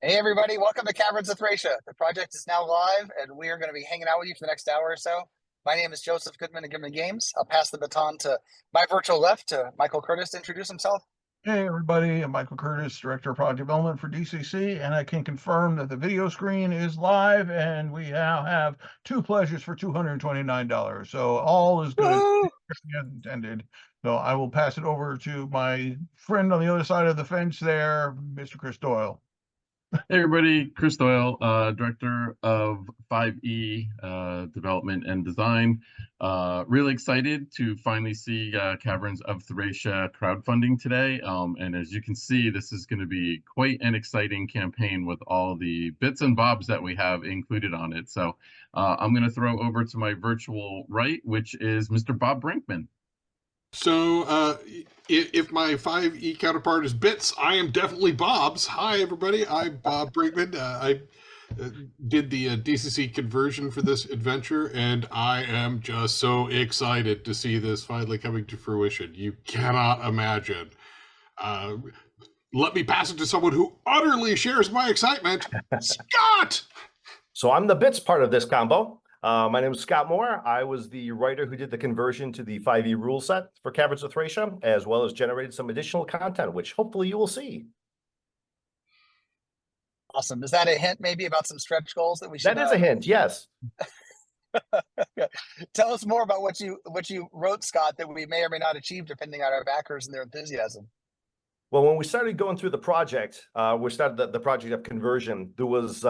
Hey everybody, welcome to Caverns of Thracia. The project is now live and we are going to be hanging out with you for the next hour or so. My name is Joseph Goodman of Goodman Games. I'll pass the baton to my virtual left to Michael Curtis to introduce himself. Hey everybody, I'm Michael Curtis, Director of Product Development for DCC, and I can confirm that the video screen is live and we now have two pleasures for $229. So all is good as intended. So I will pass it over to my friend on the other side of the fence there, Mr. Chris Doyle. Hey everybody, Chris Doyle, Director of 5E Development and Design. Really excited to finally see Caverns of Thracia crowdfunding today. And as you can see, this is going to be quite an exciting campaign with all the bits and bobs that we have included on it. So I'm going to throw over to my virtual right, which is Mr. Bob Brinkman. So if my 5E counterpart is Bits, I am definitely Bob's. Hi, everybody. I'm Bob Brinkman. I did the DCC conversion for this adventure, and I am just so excited to see this finally coming to fruition. You cannot imagine. Let me pass it to someone who utterly shares my excitement. Scott! So I'm the Bits part of this combo. My name is Scott Moore. I was the writer who did the conversion to the 5e rule set for Caverns of Thracia, as well as generated some additional content, which hopefully you will see. Awesome. Is that a hint maybe about some stretch goals that we should? That is a hint, yes. Tell us more about what you wrote, Scott, that we may or may not achieve depending on our backers and their enthusiasm. Well, when we started going through the project, we started the project of conversion, there was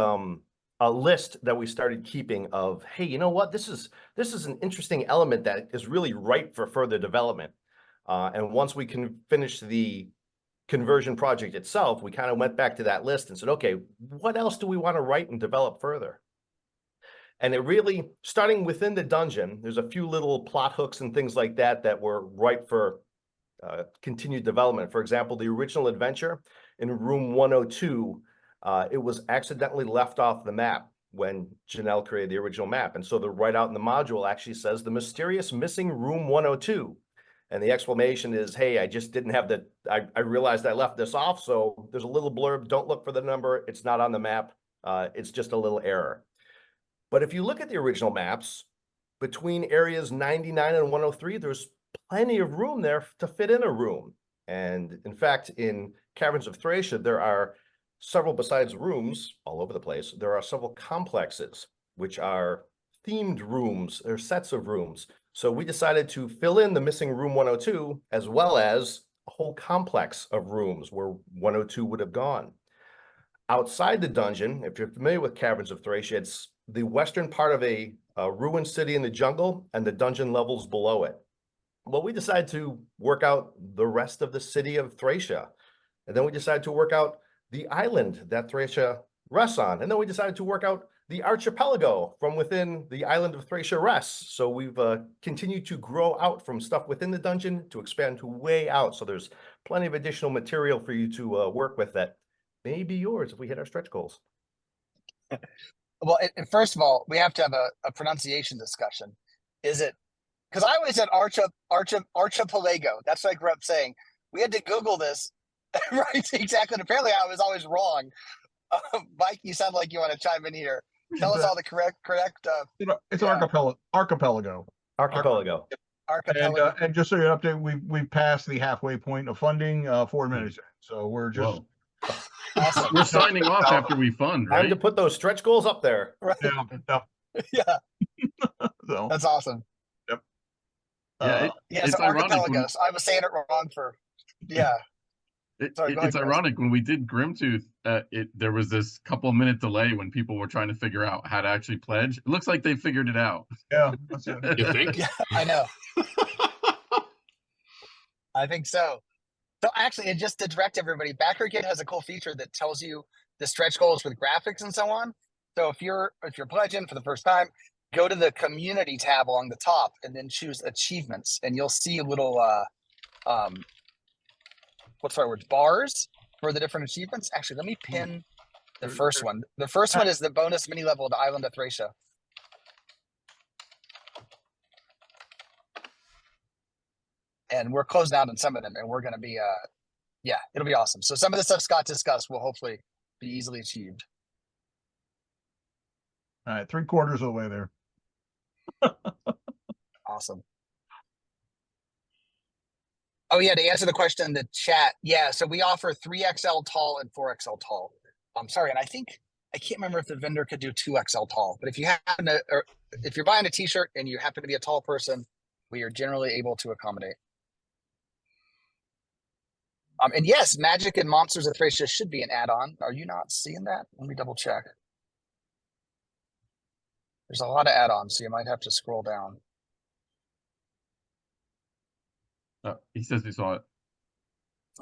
a list that we started keeping of, hey, you know what, this is an interesting element that is really ripe for further development. And once we can finish the conversion project itself, we kind of went back to that list and said, okay, what else do we want to write and develop further? And it really, starting within the dungeon, there's a few little plot hooks and things like that that were ripe for continued development. For example, the original adventure in room 102, it was accidentally left off the map when Janelle created the original map. And so the write out in the module actually says the mysterious missing room 102. And the explanation is, hey, I just didn't have I realized I left this off. So there's a little blurb, don't look for the number. It's not on the map. It's just a little error. But if you look at the original maps, between areas 99 and 103, there's plenty of room there to fit in a room. And in fact, in Caverns of Thracia, there are several, besides rooms all over the place, there are several complexes, which are themed rooms or sets of rooms. So we decided to fill in the missing room 102, as well as a whole complex of rooms where 102 would have gone. Outside the dungeon, if you're familiar with Caverns of Thracia, it's the western part of a ruined city in the jungle and the dungeon levels below it. Well, we decided to work out the rest of the city of Thracia. And then we decided to work out the island that Thracia rests on. And then we decided to work out the archipelago from within the island of Thracia rests. So we've continued to grow out from stuff within the dungeon to expand to way out. So there's plenty of additional material for you to work with that may be yours if we hit our stretch goals. Well, and first of all, we have to have a pronunciation discussion. Is it, because I always said archipelago. That's what I grew up saying. We had to Google this. Right, exactly. And apparently I was always wrong. Mike, you sound like you want to chime in here. Tell us all the correct. It's archipelago. Archipelago. Archipelago. And just so you're updated, we've passed the halfway point of funding 4 minutes in. So we're just awesome. We're signing off after we fund, right? Time to put those stretch goals up there. Right. Yeah. So. That's awesome. Yep. It's so archipelagos. I was saying it wrong for It's ironic when we did Grimtooth, there was this couple-minute delay when people were trying to figure out how to actually pledge. It looks like they figured it out. Yeah, that's it. You think? Yeah, I know. I think so. So actually, and just to direct everybody, BackerKit has a cool feature that tells you the stretch goals with graphics and so on. So if you're pledging for the first time, go to the community tab along the top and then choose achievements, and you'll see a little what's the right word? Bars for the different achievements. Actually, let me pin the first one. The first one is the bonus mini level of the Island of Thracia. And we're closing out on some of them, and we're going to be, it'll be awesome. So some of the stuff Scott discussed will hopefully be easily achieved. All right, 3/4 of the way there. Awesome. Oh yeah, to answer the question in the chat, yeah. So we offer 3XL tall and 4XL tall. I'm sorry, and I can't remember if the vendor could do 2XL tall, but if you happen to, or if you're buying a T-shirt and you happen to be a tall person, we are generally able to accommodate. And yes, Magic and Monsters of Thracia should be an add-on. Are you not seeing that? Let me double check. There's a lot of add-ons, so you might have to scroll down. He says he saw it.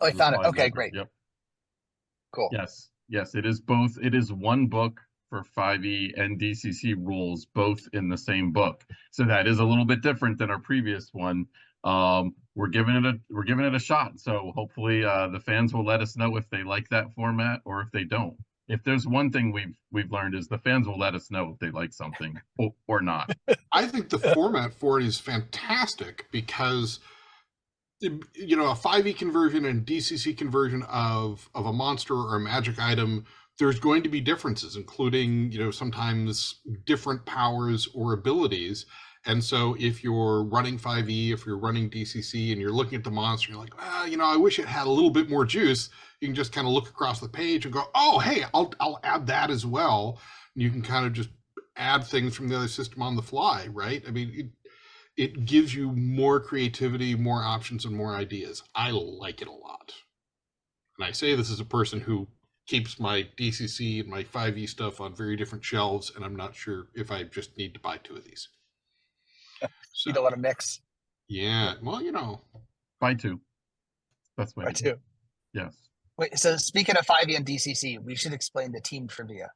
Oh, I found it. Replied Okay, later. great. Yep. Cool. Yes. Yes. It is both. It is one book for 5e and DCC rules, both in the same book. So that is a little bit different than our previous one. We're giving it a shot. So hopefully the fans will let us know if they like that format or if they don't. If there's one thing we've learned is the fans will let us know if they like something or not. I think the format for it is fantastic because, you know, a 5e conversion and DCC conversion of a monster or a magic item, there's going to be differences, including, you know, sometimes different powers or abilities. And so if you're running 5e, if you're running DCC and you're looking at the monster, you're like, ah, you know, I wish it had a little bit more juice. You can just kind of look across the page and go, oh, hey, I'll add that as well. And you can kind of just add things from the other system on the fly, right? I mean, it gives you more creativity, more options, and more ideas. I like it a lot. And I say this as a person who keeps my DCC and my 5e stuff on very different shelves, and I'm not sure if I just need to buy 2 of these. You don't want to mix. Yeah, well, you know. Buy 2. That's what. Or two. Yes. Wait, so speaking of 5e and DCC, we should explain the team trivia.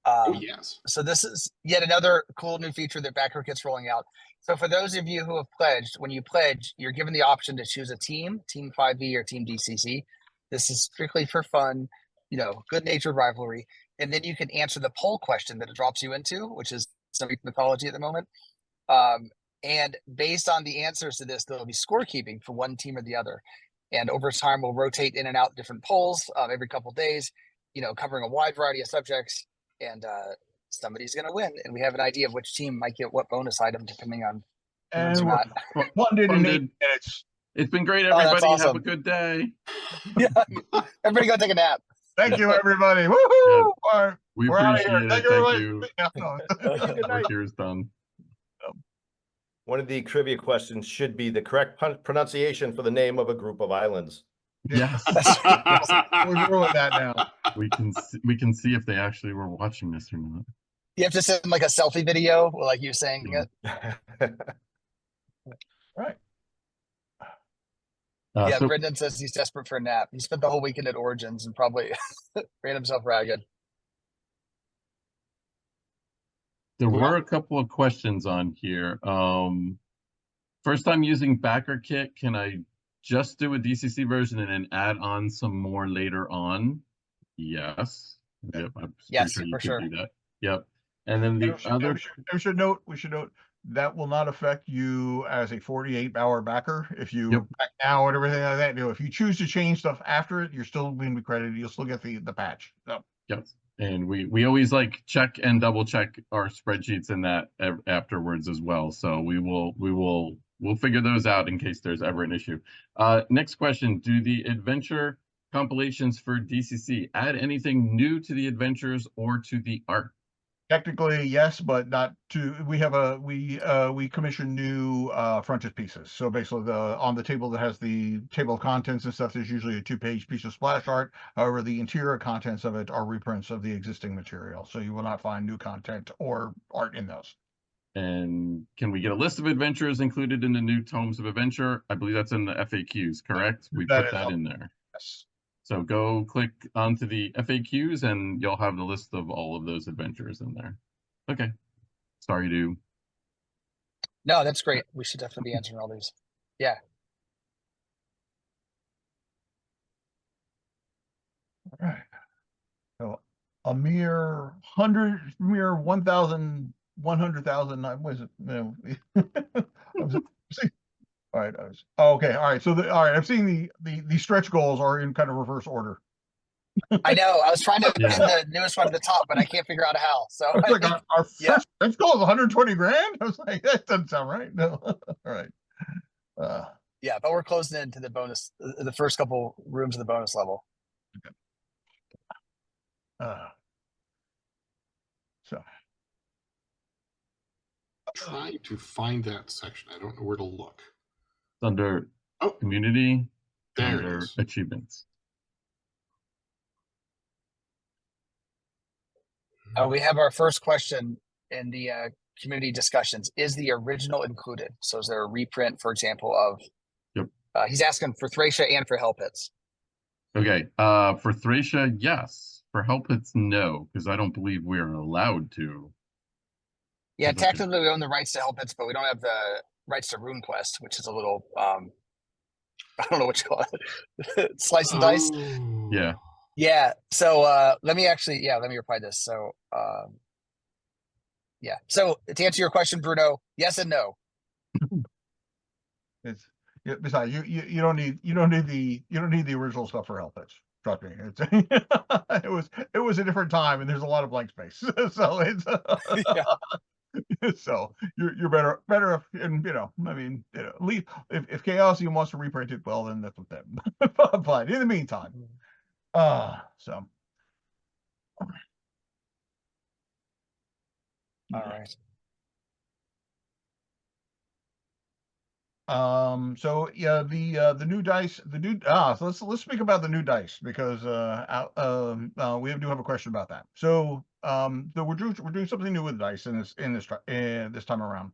Oh, yes. So this is yet another cool new feature that Backer Kit's rolling out. So for those of you who have pledged, when you pledge, you're given the option to choose a team 5e or team DCC. This is strictly for fun, you know, good-natured rivalry. And then you can answer the poll question that it drops you into, which is some Greek mythology at the moment. And based on the answers to this, there'll be scorekeeping for one team or the other. And over time, we'll rotate in and out different polls every couple of days, you know, covering a wide variety of subjects. And somebody's going to win. And we have an idea of which team might get what bonus item, depending on who wins And or we're not. funded in 8 minutes. It's been great, Oh, that's everybody. Have a awesome. good day. Yeah. Everybody go take a nap. Thank you, everybody. Woohoo! All right, We we're out of appreciate here. it. Thank you, Thank everybody. you. Yeah, no. Good night. Work here is done. One of the trivia questions should be the correct pronunciation for the name of a group of islands. Yes. We're doing that now. we can see if they actually were watching this or not. You have to send like a selfie video, like you saying Yeah. it. Right. Yeah, So Brendan says he's desperate for a nap. He spent the whole weekend at Origins and probably ran himself ragged. there were a couple of questions on here. First time using Backer Kit, can I just do a DCC version and then add on some more later on? Yes. Yep, I'm Yes, pretty for sure you sure. could do that. Yep. And then the other we should note that will not affect you as a 48-hour backer. If you back now and everything like that, you know, if you choose to change stuff after it, you're still going to be credited. You'll still get the patch. So. Yes. And we always like check and double check our spreadsheets in that afterwards as well. So we'll figure those out in case there's ever an issue. Next question, do the adventure compilations for DCC add anything new to the adventures or to the art? Technically, yes, but not to. We commission new frontage pieces. So basically, on the table that has the table of contents and stuff, there's usually a 2-page piece of splash art. However, the interior contents of it are reprints of the existing material. So you will not find new content or art in those. And can we get a list of adventures included in the new tomes of adventure? I believe that's in the FAQs, correct? We put that in there. Yes. So go click onto the FAQs and you'll have the list of all of those adventures in there. Okay. Sorry to. No, that's great. We should definitely be answering all these. Yeah. All right. So a mere 1,000, 100,000. What is it? No. All right. Okay. All right. So all right. I've seen the stretch goals are in kind of reverse order. I know. I was trying to Yeah. pin the newest one to the top, but I can't figure out how. So I was I like, think, our yeah. first let's go with 120 grand. I was like, that doesn't sound right. No. All right. Yeah, but we're closing into the bonus, the first couple rooms of the bonus level. So Trying to find that section. I don't know where to look. It's under Oh, community, there it under is. achievements. We have our first question in the community discussions. Is the original included? So is there a reprint, for example, of? Yep. He's asking for Thracia and for Hell Pits. Okay. For Thracia, yes. For Hell Pits, no, because I don't believe we are allowed to. Yeah, Okay. technically we own the rights to Hell Pits, but we don't have the rights to RuneQuest, which is a little I don't know what you call it. Slice and dice. Oh. Yeah. Yeah. So let me reply this. So yeah. So to answer your question, Bruno, yes and no. it's besides you don't need the original stuff for Hell Pits. Trust me. It's it was a different time and there's a lot of blank space. So it's Yeah. so you're better if, and I mean, leave if Chaosium wants to reprint it, well then that's with them. But in the meantime, so All right. So yeah, the new dice, so let's speak about the new dice because we do have a question about that. So we're doing something new with dice in this time around,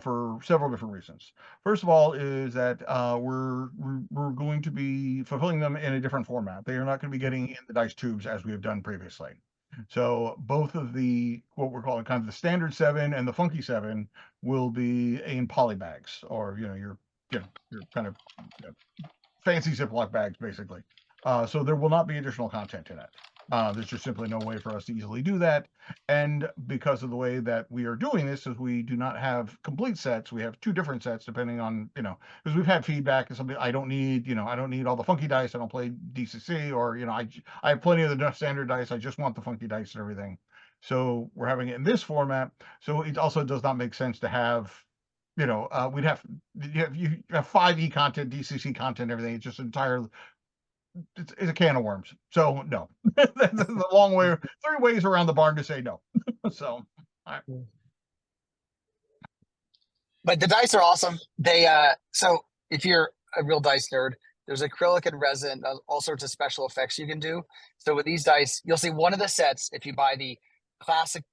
for several different reasons. First of all is that we're going to be fulfilling them in a different format. They are not going to be getting in the dice tubes as we have done previously. So both of what we're calling kind of the standard 7 and the funky 7 will be in poly bags, or your kind of fancy Ziploc bags, basically. So there will not be additional content in it. There's just simply no way for us to easily do that. And because of the way that we are doing this, is we do not have complete sets. We have 2 different sets depending on, because we've had feedback and something, I don't need all the funky dice. I don't play DCC, or, I have plenty of the standard dice. I just want the funky dice and everything. So we're having it in this format. So it also does not make sense to have, you have 5e content, DCC content, everything. It's just it's a can of worms. So no, that's a long way, 3 ways around the barn to say no. So, But the dice are awesome. They so if you're a real dice nerd, there's acrylic and resin, all sorts of special effects you can do. So with these dice, you'll see one of the sets, if you buy the classic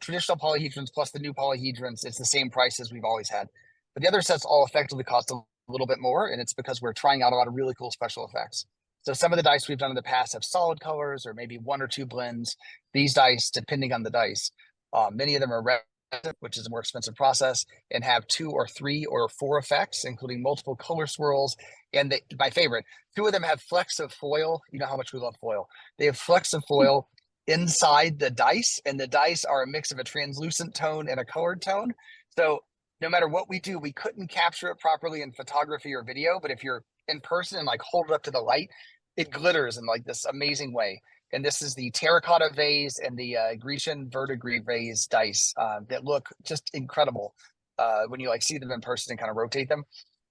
traditional polyhedrons plus the new polyhedrons, it's the same price as we've always had. But the other sets all effectively cost a little bit more, and it's because we're trying out a lot of really cool special effects. So some of the dice we've done in the past have solid colors or maybe 1 or 2 blends. These dice, depending on the dice, many of them are resin, which is a more expensive process, and have 2 or 3 or 4 effects, including multiple color swirls. And my favorite, 2 of them have flecks of foil. You know how much we love foil. They have flecks of foil inside the dice, and the dice are a mix of a translucent tone and a colored tone. So no matter what we do, we couldn't capture it properly in photography or video, but if you're in person and hold it up to the light, it glitters in this amazing way. And this is the terracotta vase and the Grecian verdigris vase dice that look just incredible when you see them in person and kind of rotate them.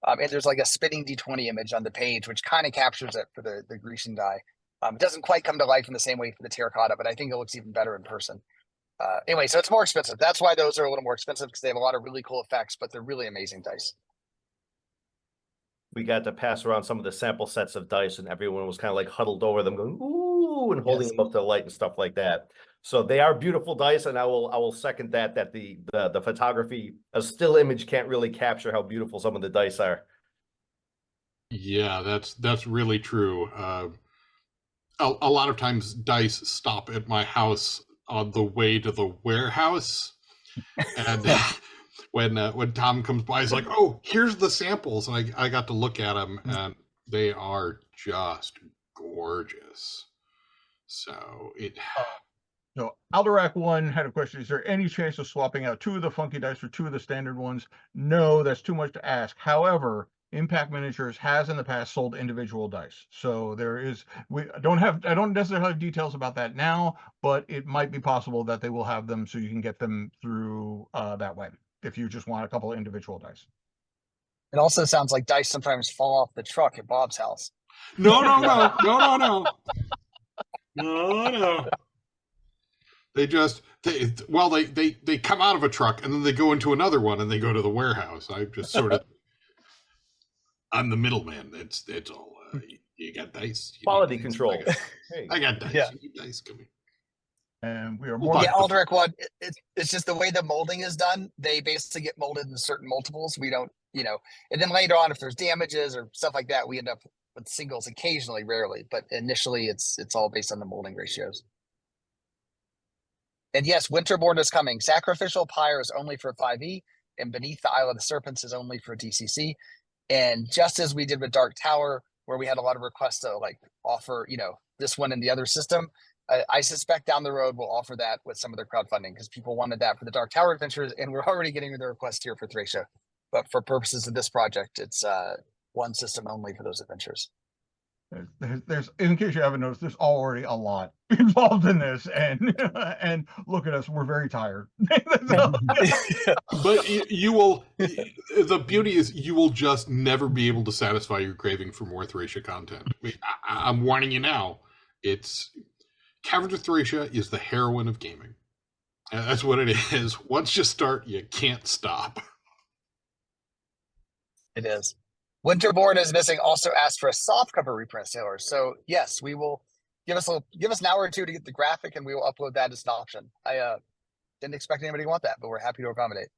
And there's a spinning D20 image on the page, which kind of captures it for the Grecian die. It doesn't quite come to life in the same way for the terracotta, but I think it looks even better in person. Anyway, so it's more expensive. That's why those are a little more expensive, because they have a lot of really cool effects, but they're really amazing dice. We got to pass around some of the sample sets of dice, and everyone was kind of huddled over them going, ooh, and holding them up to the light and stuff like that. So they are beautiful dice, and I will second that the photography, a still image can't really capture how beautiful some of the dice are. Yeah, that's really true. A lot of times dice stop at my house on the way to the warehouse, and when Tom comes by, he's like, "Oh, here's the samples," and I got to look at them, and they are just gorgeous. So So Alderac 1 had a question: is there any chance of swapping out 2 of the funky dice for 2 of the standard ones? No, that's too much to ask. However, Impact Miniatures has in the past sold individual dice. So I don't necessarily have details about that now, but it might be possible that they will have them so you can get them through that way if you just want a couple of individual dice. It also sounds like dice sometimes fall off the truck at Bob's house. No. They they come out of a truck and then they go into another one and they go to the warehouse. I just sort of, I'm the middleman. It's all, you got dice. You Quality need dice. control. I got dice. Yeah. You need dice. Come here. And we are We'll more. buy Yeah, the- Aldrich one. It's just the way the molding is done. They basically get molded in certain multiples. We don't, and then later on, if there's damages or stuff like that, we end up with singles occasionally, rarely. But initially, it's all based on the molding ratios. And yes, Winterborn is coming. Sacrificial Pyre is only for 5e, and Beneath the Isle of the Serpents is only for DCC. And just as we did with Dark Tower, where we had a lot of requests to offer, this one in the other system, I suspect down the road we'll offer that with some of the crowdfunding because people wanted that for the Dark Tower adventures, and we're already getting the request here for Thracia. But for purposes of this project, it's one system only for those adventures. There's in case you haven't noticed, there's already a lot involved in this, and and look at us, we're very tired. But you will. The beauty is you will just never be able to satisfy your craving for more Thracia content. I'm warning you now. It's Caverns of Thracia is the heroine of gaming. And that's what it is. Once you start, you can't stop. It is. Winterborn is missing. Also asked for a softcover reprint, Sailors. So yes, we will give us an hour or two to get the graphic, and we will upload that as an option. I didn't expect anybody to want that, but we're happy to accommodate.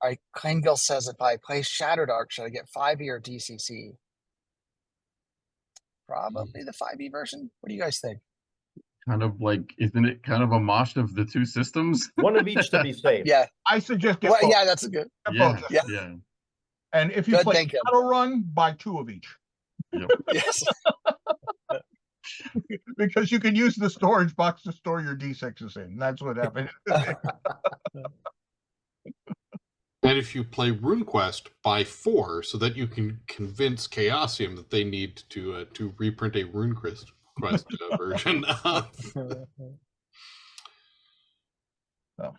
All right, Kleingill says if I play Shattered Arc, should I get 5e or DCC? Probably the 5e version. What do you guys think? Kind of like, isn't it kind of a mosh of the two systems? One of each to be safe. Yeah. I suggest get Well, both. yeah, that's a good. Get Yeah, both. Yeah. yeah. And if you Good play thinking. Shadowrun, buy 2 of each. Yes. Because you can use the storage box to store your D6s in. That's what happened. And if you play RuneQuest, buy 4 so that you can convince Chaosium that they need to reprint a RuneQuest version of. So, all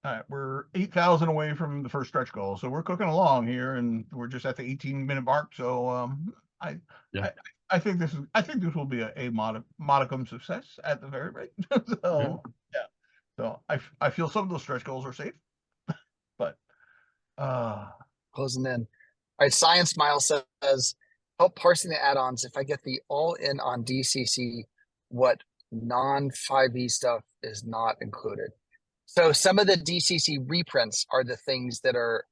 right, we're 8,000 away from the first stretch goal, so we're cooking along here, and we're just at the 18-minute mark. So, I think this will be a modicum success at the very rate. So, yeah. So I feel some of those stretch goals are safe, but Closing in. All right, Science Smile says, help parsing the add-ons. If I get the all-in on DCC, what non-5e stuff is not included? So some of the DCC reprints are the things that are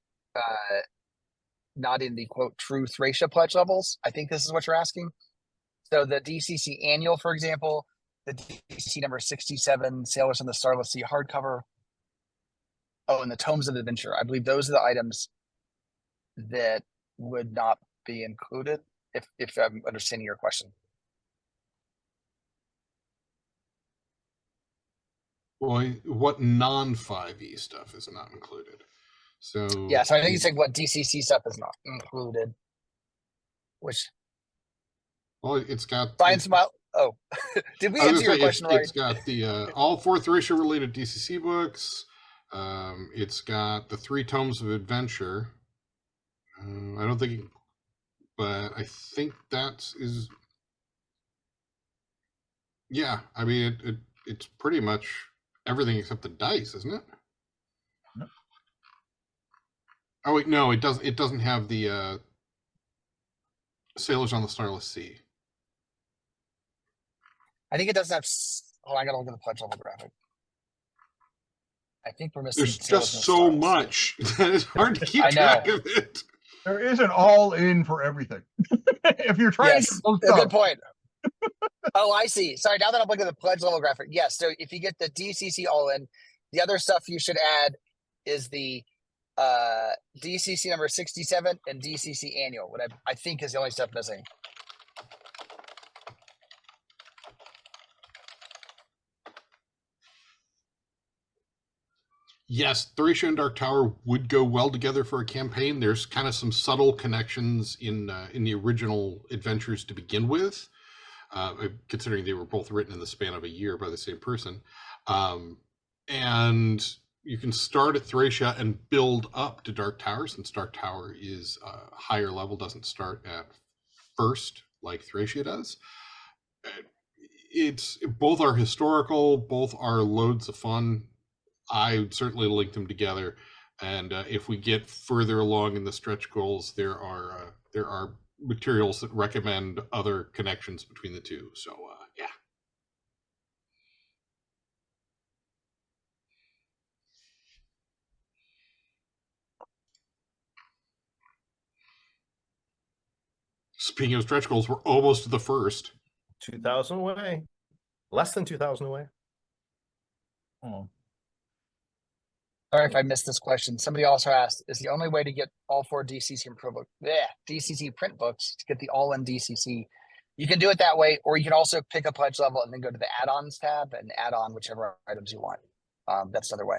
not in the quote true Thracia pledge levels. I think this is what you're asking. So the DCC annual, for example, the DCC number 67, Sailors on the Starless Sea hardcover. Oh, and the Tomes of Adventure. I believe those are the items that would not be included, if I'm understanding your question. Boy, what non-5e stuff is not included? So Yeah, so I think it's like what DCC stuff is not included. Which well, it's got Science Smile. Oh, did we I was answer gonna your say, question right? It's got the all 4 Thracia related DCC books. It's got the 3 Tomes of Adventure. I don't think, but I think that is. Yeah, I mean it's pretty much everything except the dice, isn't it? No. Oh wait, no, it doesn't. It doesn't have the Sailors on the Starless Sea. I think it doesn't have. Oh, I gotta look at the pledge level graphic. I think we're missing. There's Sailors just on the so Starless Sea. much that it's hard to keep I know. track of it. there is an all-in for everything. If you're trying Yes, to get those a good stuff, point. Oh, I see. Sorry, now that I'm looking at the pledge level graphic. Yes, so if you get the DCC all-in, the other stuff you should add is the DCC number 67 and DCC annual, what I think is the only stuff missing. yes, Thracia and Dark Tower would go well together for a campaign. There's kind of some subtle connections in the original adventures to begin with, considering they were both written in the span of a year by the same person. And you can start at Thracia and build up to Dark Tower, since Dark Tower is higher level, doesn't start at first like Thracia does. It's both are historical, both are loads of fun. I would certainly link them together, and if we get further along in the stretch goals, there are materials that recommend other connections between the two. So yeah. Speaking of stretch goals, we're almost to the first. 2,000 away, less than 2,000 away. Oh. Sorry if I missed this question. Somebody also asked, is the only way to get all 4 DCC and Pro book, DCC print books to get the all-in DCC? You can do it that way, or you can also pick a pledge level and then go to the add-ons tab and add on whichever items you want. That's another way.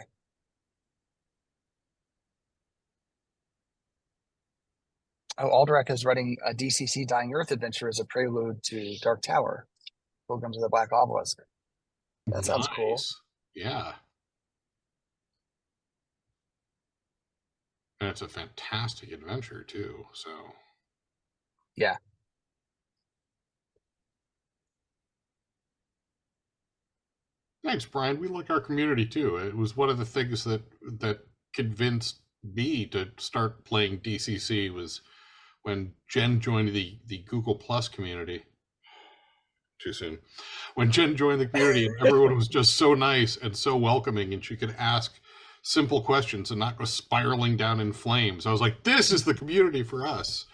Oh, Alderac is running a DCC Dying Earth adventure as a prelude to Dark Tower. Pilgrims of the Black Obelisk. That sounds cool. Nice. Yeah. And it's a fantastic adventure too. So yeah. Thanks, Brian. We like our community too. It was one of the things that convinced me to start playing DCC was when Jen joined the Google Plus community. Too soon. When Jen joined the community, and everyone was just so nice and so welcoming, and she could ask simple questions and not go spiraling down in flames. I was like, this is the community for us.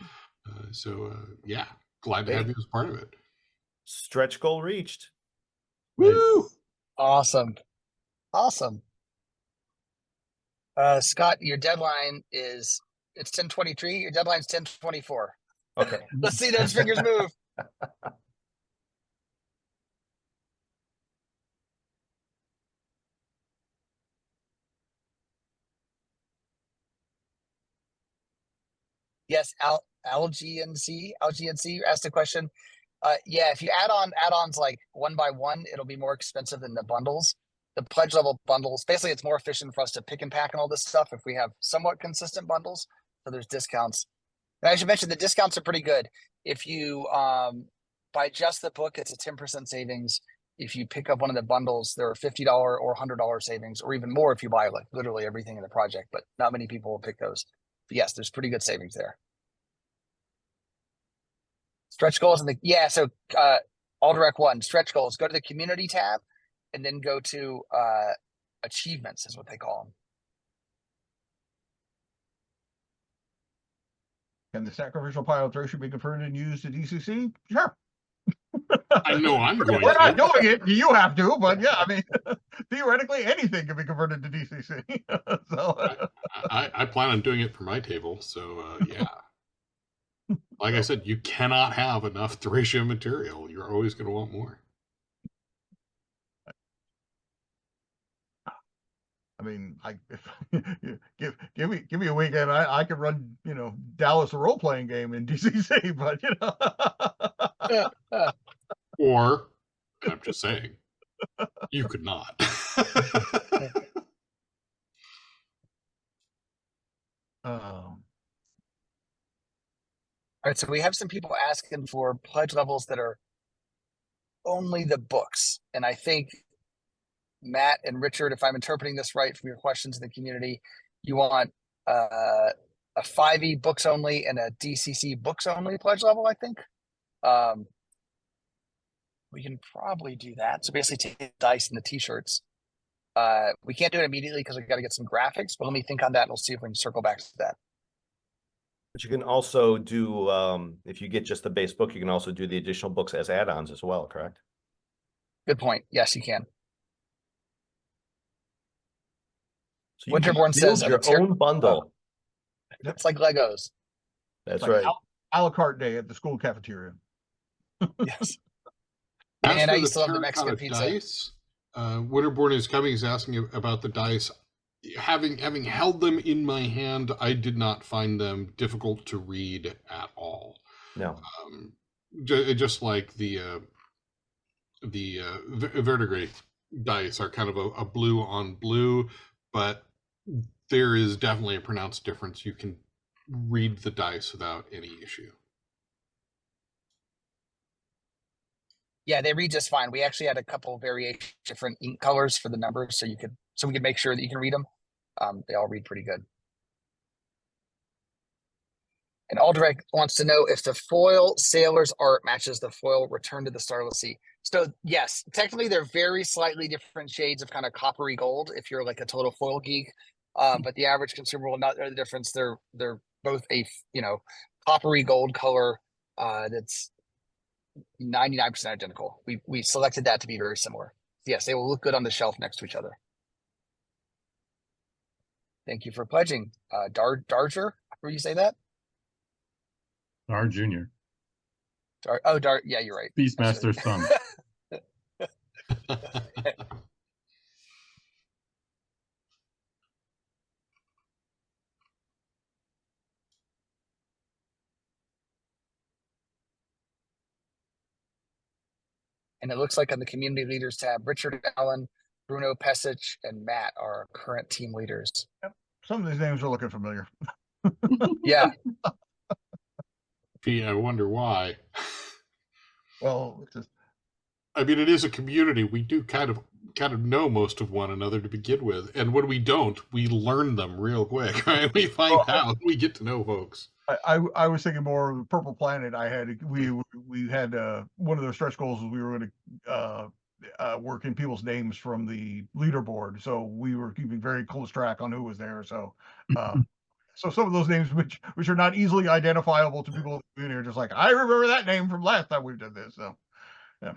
Yeah, glad to have you as part of it. Stretch goal reached. Woo! Awesome. Awesome. Scott, your deadline is, it's 10:23. Your deadline's 10:24. Okay. Let's see those fingers move. Yes, LGNC asked a question. Yeah, if you add on add-ons like one by one, it'll be more expensive than the bundles. The pledge level bundles, basically it's more efficient for us to pick and pack and all this stuff if we have somewhat consistent bundles. So there's discounts. And I should mention the discounts are pretty good. If you buy just the book, it's a 10% savings. If you pick up one of the bundles, there are $50 or $100 savings, or even more if you buy like literally everything in the project, but not many people will pick those. But yes, there's pretty good savings there. Stretch goals so Alderac 1, stretch goals, go to the community tab and then go to achievements is what they call them. Can the sacrificial pile of Thracia be converted and used to DCC? Sure. I know I'm going We're to. not doing it. You have to, but yeah, I mean, theoretically, anything can be converted to DCC. So I plan on doing it for my table. So yeah. Like I said, you cannot have enough Thracia material. You're always going to want more. I mean, give me a weekend. I could run, Dallas a role playing game in DCC, but Or, I'm just saying, you could not. All right, so we have some people asking for pledge levels that are only the books. And I think Matt and Richard, if I'm interpreting this right from your questions in the community, you want a 5e books only and a DCC books only pledge level, I think. We can probably do that. So basically take the dice and the t-shirts. We can't do it immediately because we got to get some graphics, but let me think on that and we'll see if we can circle back to that. But you can also do, if you get just the base book, you can also do the additional books as add-ons as well, correct? Good point. Yes, you can. So you can Winterborn build says your own bundle. It's like Legos. That's like right. A la carte day at the school cafeteria. Yes. As And for I used to love the Mexican terracotta pizza. dice, Winterborn is coming is asking about the dice. having held them in my hand, I did not find them difficult to read at all. No. Just like the verdigris dice are kind of a blue on blue, but there is definitely a pronounced difference. You can read the dice without any issue. Yeah, they read just fine. We actually had a couple variation different ink colors for the numbers, so we could make sure that you can read them. They all read pretty good. And Aldrich wants to know if the foil Sailor's art matches the foil Return to the Starless Sea. So yes, technically they're very slightly different shades of kind of coppery gold if you're like a total foil geek. But the average consumer will not know the difference. They're both a coppery gold color that's 99% identical. We selected that to be very similar. Yes, they will look good on the shelf next to each other. Thank you for pledging. Darger, how do you say that? Our junior. Dart. Yeah, you're right. Beastmaster's son. And it looks like on the community leaders tab, Richard Allen, Bruno Pesic, and Matt are our current team leaders. Some of these names are looking familiar. Yeah. Gee, I wonder why. Well, it's just, I mean, it is a community. We do kind of know most of one another to begin with, and when we don't, we learn them real quick. Right? We find out. We get to know folks. I was thinking more of Purple Planet. We had one of their stretch goals was we were going to work in people's names from the leaderboard, so we were keeping very close track on who was there. So, so some of those names which are not easily identifiable to people in the community are just like, I remember that name from last time we did this. So, yeah.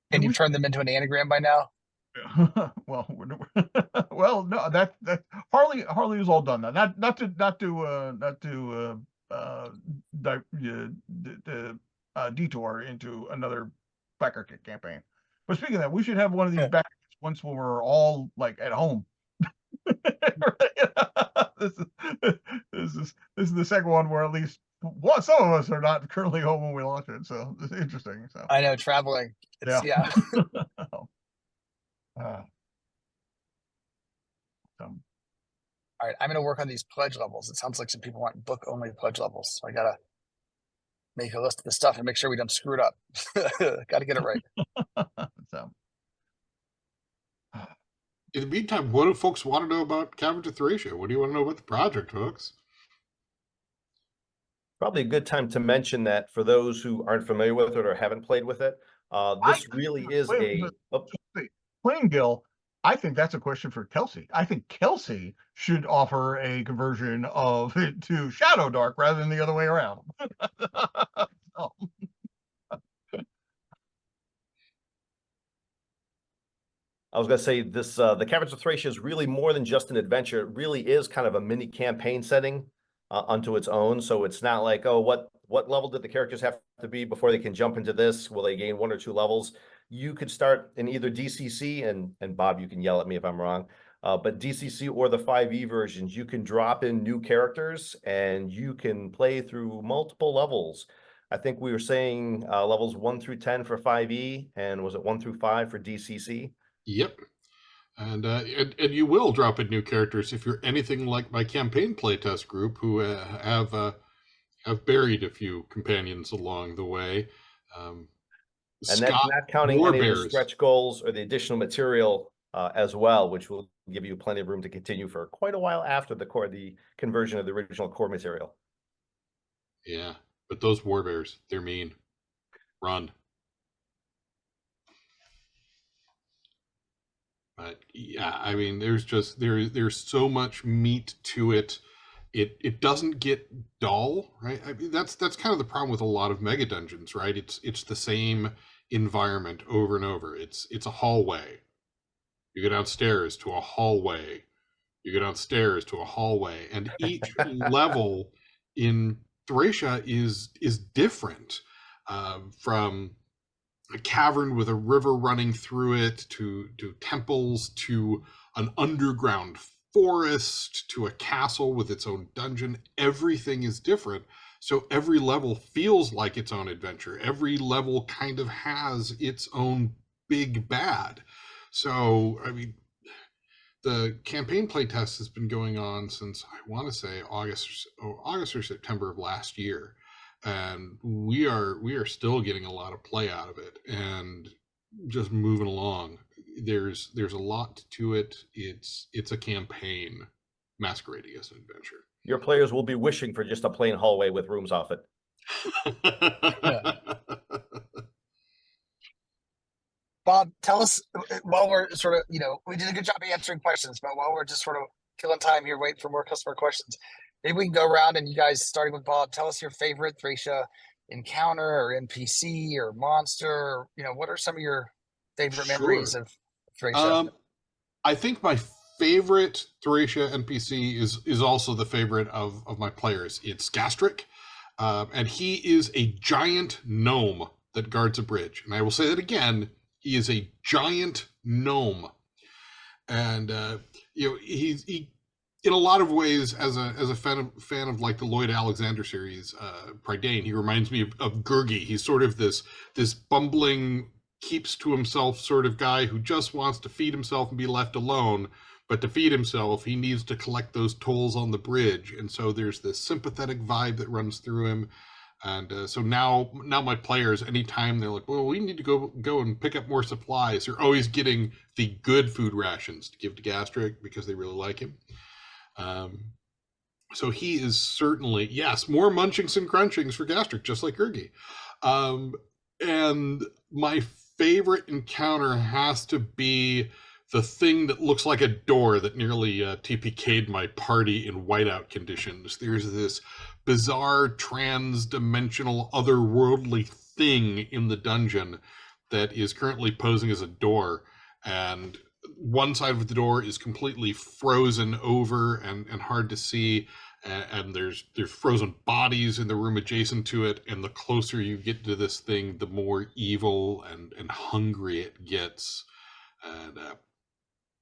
And you've turned them into an anagram by now? Well, well, no, that Harley is all done now. Not to detour into another backer kick campaign. But speaking of that, we should have one of these backer kicks once when we're all like at home. This is the second one where at least some of us are not currently home when we launch it. So it's interesting. So I know, traveling. Yeah. All right, I'm going to work on these pledge levels. It sounds like some people want book only pledge levels. So I got to make a list of the stuff and make sure we don't screw it up. Got to get it right. So, in the meantime, what do folks want to know about Caverns of Thracia? What do you want to know about the project, folks? Probably a good time to mention that for those who aren't familiar with it or haven't played with it, this really is Plain Gill, I think that's a question for Kelsey. I think Kelsey should offer a conversion of it to Shadow Dark rather than the other way around. Oh. I was going to say this, the Caverns of Thracia is really more than just an adventure. It really is kind of a mini campaign setting unto its own. So it's not like, oh, what level did the characters have to be before they can jump into this? Will they gain 1 or 2 levels? You could start in either DCC, and Bob, you can yell at me if I'm wrong, but DCC or the 5e versions, you can drop in new characters and you can play through multiple levels. I think we were saying levels 1 through 10 for 5e, and was it 1 through 5 for DCC? Yep. And you will drop in new characters if you're anything like my campaign playtest group, who have buried a few companions along the way. And that's not counting any of the stretch goals or the additional material as well, which will give you plenty of room to continue for quite a while after the conversion of the original core material. Yeah, but those warbears, they're mean. Run. But yeah, I mean, there's so much meat to it. It doesn't get dull, right? I mean, that's kind of the problem with a lot of mega dungeons, right? It's the same environment over and over. It's a hallway. You go downstairs to a hallway. You go downstairs to a hallway, and each level in Thracia is different from a cavern with a river running through it, to temples, to an underground forest, to a castle with its own dungeon. Everything is different. So every level feels like its own adventure. Every level kind of has its own big bad. So, I mean, the campaign playtest has been going on since, I want to say, August or September of last year, and we are still getting a lot of play out of it and just moving along. There's a lot to it. It's a campaign masquerading as an adventure. Your players will be wishing for just a plain hallway with rooms off it. Bob, tell us, while we're sort of, we did a good job answering questions, but while we're just sort of killing time here, waiting for more customer questions, maybe we can go around and you guys, starting with Bob, tell us your favorite Thracia encounter or NPC or monster, or, what are some of your favorite memories of Thracia? I think my favorite Thracia NPC is also the favorite of my players. It's Gastric, and he is a giant gnome that guards a bridge. And I will say that again, he is a giant gnome, and he's in a lot of ways, as a fan of like the Lloyd Alexander series, Prydain, he reminds me of Gurgi. He's sort of this bumbling, keeps to himself sort of guy who just wants to feed himself and be left alone. But to feed himself, he needs to collect those tolls on the bridge, and so there's this sympathetic vibe that runs through him. And so now my players, anytime they're like, well, we need to go and pick up more supplies, they're always getting the good food rations to give to Gastric because they really like him. So he is certainly, yes, more munchings and crunchings for Gastric, just like Gurgi. And my favorite encounter has to be the thing that looks like a door that nearly TPK'd my party in whiteout conditions. There's this bizarre, trans-dimensional, otherworldly thing in the dungeon that is currently posing as a door, and one side of the door is completely frozen over and hard to see, and there's frozen bodies in the room adjacent to it, and the closer you get to this thing, the more evil and hungry it gets. And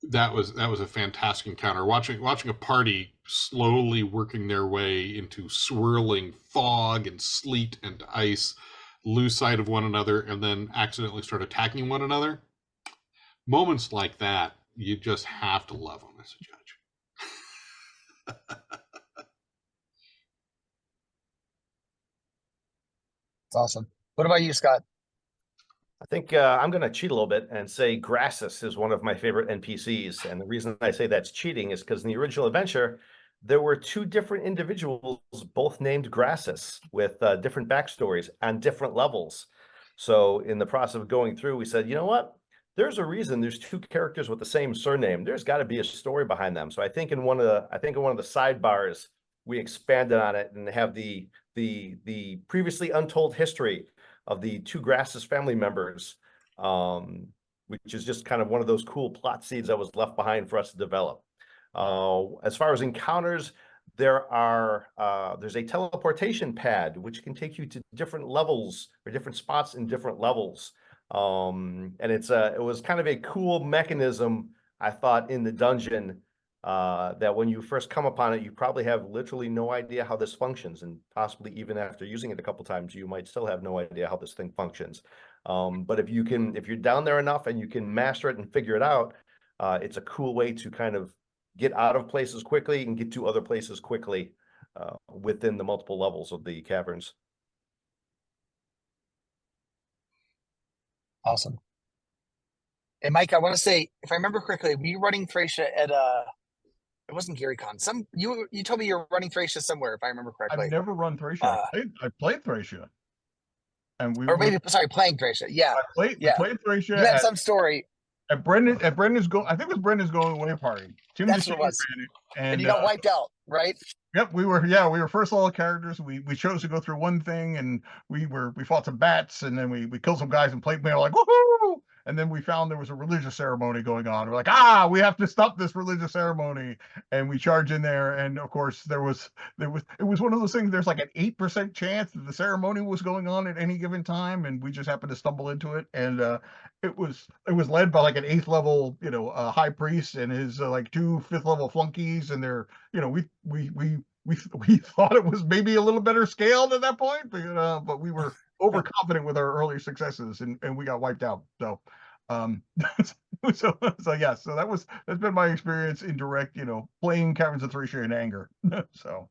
that was a fantastic encounter. Watching a party slowly working their way into swirling fog and sleet and ice, lose sight of one another, and then accidentally start attacking one another. Moments like that, you just have to love them as a judge. It's awesome. What about you, Scott? I think I'm going to cheat a little bit and say Grassus is one of my favorite NPCs. And the reason I say that's cheating is because in the original adventure, there were two different individuals, both named Grassus, with different backstories and different levels. So in the process of going through, we said, you know what? There's a reason there's two characters with the same surname. There's got to be a story behind them. So I think in one of the sidebars, we expanded on it and have the previously untold history of the two Grassus family members, which is just kind of one of those cool plot seeds that was left behind for us to develop. As far as encounters, there's a teleportation pad which can take you to different levels or different spots in different levels. And it was kind of a cool mechanism, I thought, in the dungeon, that when you first come upon it, you probably have literally no idea how this functions, and possibly even after using it a couple times, you might still have no idea how this thing functions. But if you're down there enough and you can master it and figure it out, it's a cool way to kind of get out of places quickly and get to other places quickly within the multiple levels of the caverns. Awesome. And Mike, I want to say, if I remember correctly, were you running Thracia at it wasn't GaryCon. You told me you were running Thracia somewhere, if I remember correctly. I've never run Thracia. I played Thracia, and playing Thracia. Yeah, I played Thracia. You had some story at Brendan's I think it was Brendan's going away party. That's what it was. And you got wiped out, right? Yep, we were first level characters. We chose to go through one thing, and we fought some bats, and then we killed some guys and played. We were like, woohoo! and then we found there was a religious ceremony going on. We're like, we have to stop this religious ceremony, and we charge in there. And of course, it was one of those things. There's like an 8% chance that the ceremony was going on at any given time, and we just happened to stumble into it. And it was led by like an 8th level, high priest and his like 2 5th level flunkies, and they're, we thought it was maybe a little better scaled at that point, but we were overconfident with our early successes, and we got wiped out. So, so that's been my experience in direct, playing Caverns of Thracia in anger. So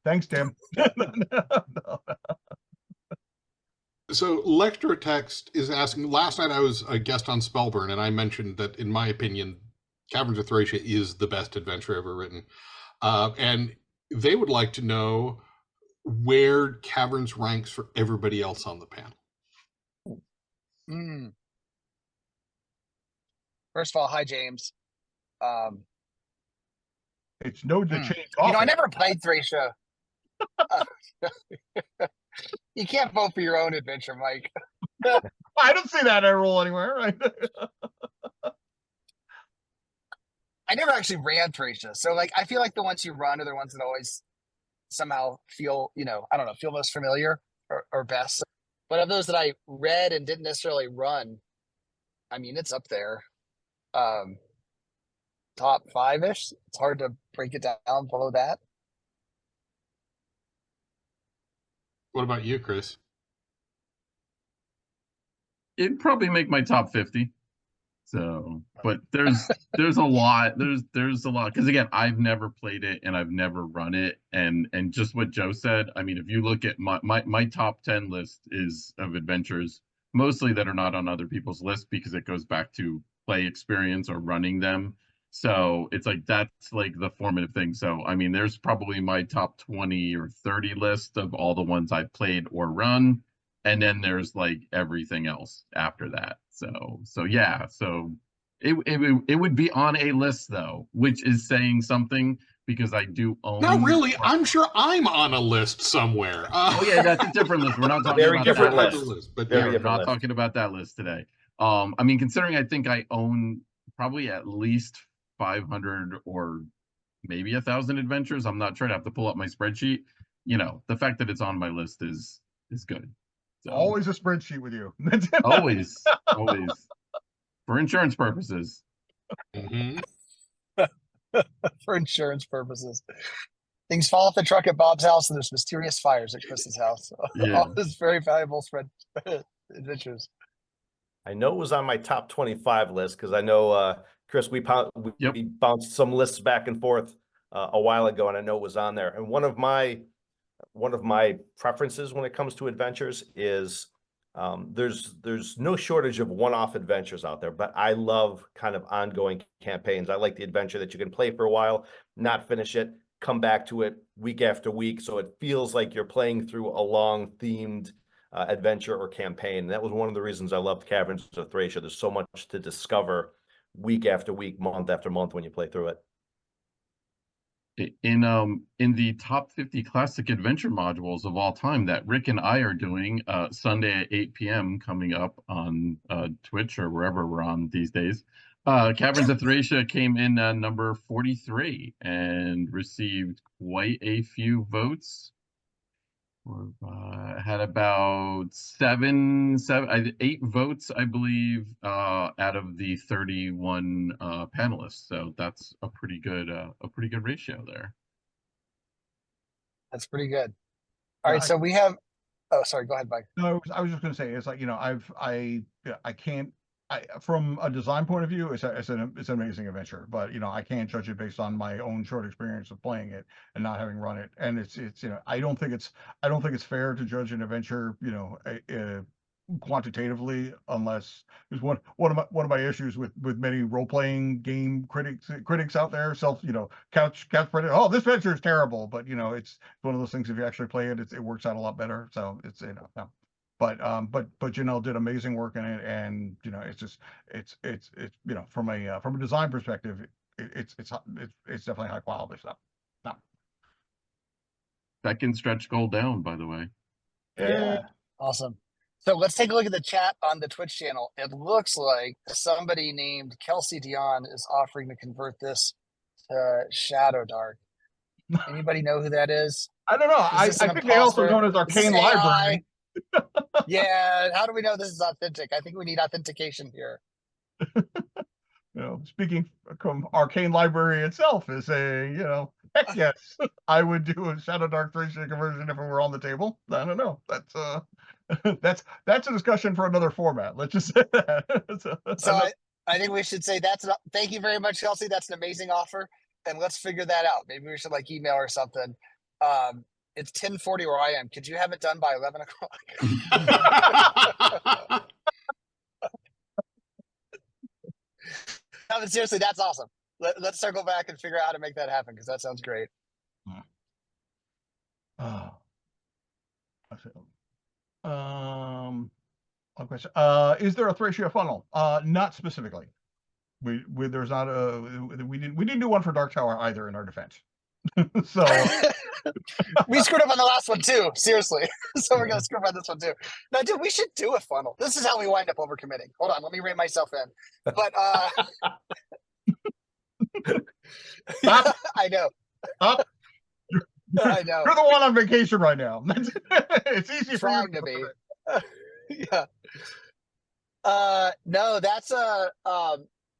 thanks, Tim. So Lectrotext is asking, last night I was a guest on Spellburn, and I mentioned that, in my opinion, Caverns of Thracia is the best adventure ever written. And they would like to know where Caverns ranks for everybody else on the panel. First of all, hi, James. It's no the change. I never played Thracia. You can't vote for your own adventure, Mike. I don't see that rule anywhere, right? I never actually ran Thracia, so like I feel like the ones you run are the ones that always somehow feel, feel most familiar or best. But of those that I read and didn't necessarily run, I mean, it's up there. Top 5-ish. It's hard to break it down below that. What about you, Chris? It'd probably make my top 50. So, but there's a lot. There's a lot, because again, I've never played it and I've never run it, and just what Joe said. I mean, if you look at my top 10 list is of adventures, mostly that are not on other people's list, because it goes back to play experience or running them. So it's like that's like the formative thing. So I mean, there's probably my top 20 or 30 list of all the ones I've played or run, and then there's like everything else after that. So yeah, so it would be on a list though, which is saying something, because I do own. Not really. I'm sure I'm on a list somewhere. Oh yeah, that's a different list. We're not talking Very about different that list. But yeah, Very we're different not list. talking about that list today. I mean, considering I think I own probably at least 500 or maybe 1,000 adventures. I'm not trying to have to pull up my spreadsheet. The fact that it's on my list is good. So, always a spreadsheet with you. always for insurance purposes. Mhm. For insurance purposes. Things fall off the truck at Bob's house, and there's mysterious fires at Chris's house. Yeah. All this very valuable adventures. I know it was on my top 25 list, because I know, Chris, we bounced some lists back and forth a while ago, and I know it was on there. And one of my preferences when it comes to adventures is there's no shortage of one-off adventures out there, but I love kind of ongoing campaigns. I like the adventure that you can play for a while, not finish it, come back to it week after week, so it feels like you're playing through a long themed adventure or campaign. And that was one of the reasons I loved Caverns of Thracia. There's so much to discover week after week, month after month when you play through it. In the top 50 classic adventure modules of all time that Rick and I are doing Sunday at 8 p.m. coming up on Twitch or wherever we're on these days, Caverns of Thracia came in number 43 and received quite a few votes. Had about 8 votes, I believe, out of the 31 panelists. So that's a pretty good ratio there. That's pretty good. All right, so we have. Oh, sorry. Go ahead, Mike. No, I was just going to say, it's like, I can't. From a design point of view, it's an amazing adventure, but I can't judge it based on my own short experience of playing it and not having run it. And it's I don't think it's fair to judge an adventure quantitatively, unless there's one of my issues with many role-playing game critics out there, couch credit. Oh, this adventure is terrible, but it's one of those things. If you actually play it, it works out a lot better. So it's no. But Janelle did amazing work in it, and it's from a design perspective, it's definitely high quality stuff. No. That can stretch gold down, by the way. Yeah. Awesome. So let's take a look at the chat on the Twitch channel. It looks like somebody named Kelsey Dion is offering to convert this to Shadow Dark. Anybody know who that is? I don't know. Is I this an think they also imposter? known as Is this Arcane AI? Library. Yeah, how do we know this is authentic? I think we need authentication here. You know, speaking from Arcane Library itself is saying, you know, heck yes, I would do a Shadow Dark Thracia conversion if it were on the table. I don't know. That's a discussion for another format. Let's just say that. So I think we should say thank you very much, Kelsey. That's an amazing offer. And let's figure that out. Maybe we should like email or something. It's 10:40 where I am. Could you have it done by 11 o'clock? No, but seriously, that's awesome. Let's circle back and figure out how to make that happen because that sounds great. One question. Is there a Thracia funnel? Not specifically. There's not a we didn't do one for Dark Tower either in our defense. So we screwed up on the last one too, seriously. So we're gonna screw up on this one too. No, dude, we should do a funnel. This is how we wind up overcommitting. Hold on, let me rein myself in. But Stop. I know. Stop. I know. You're the one on vacation right now. It's easy for you Trying to be. Yeah. No, that's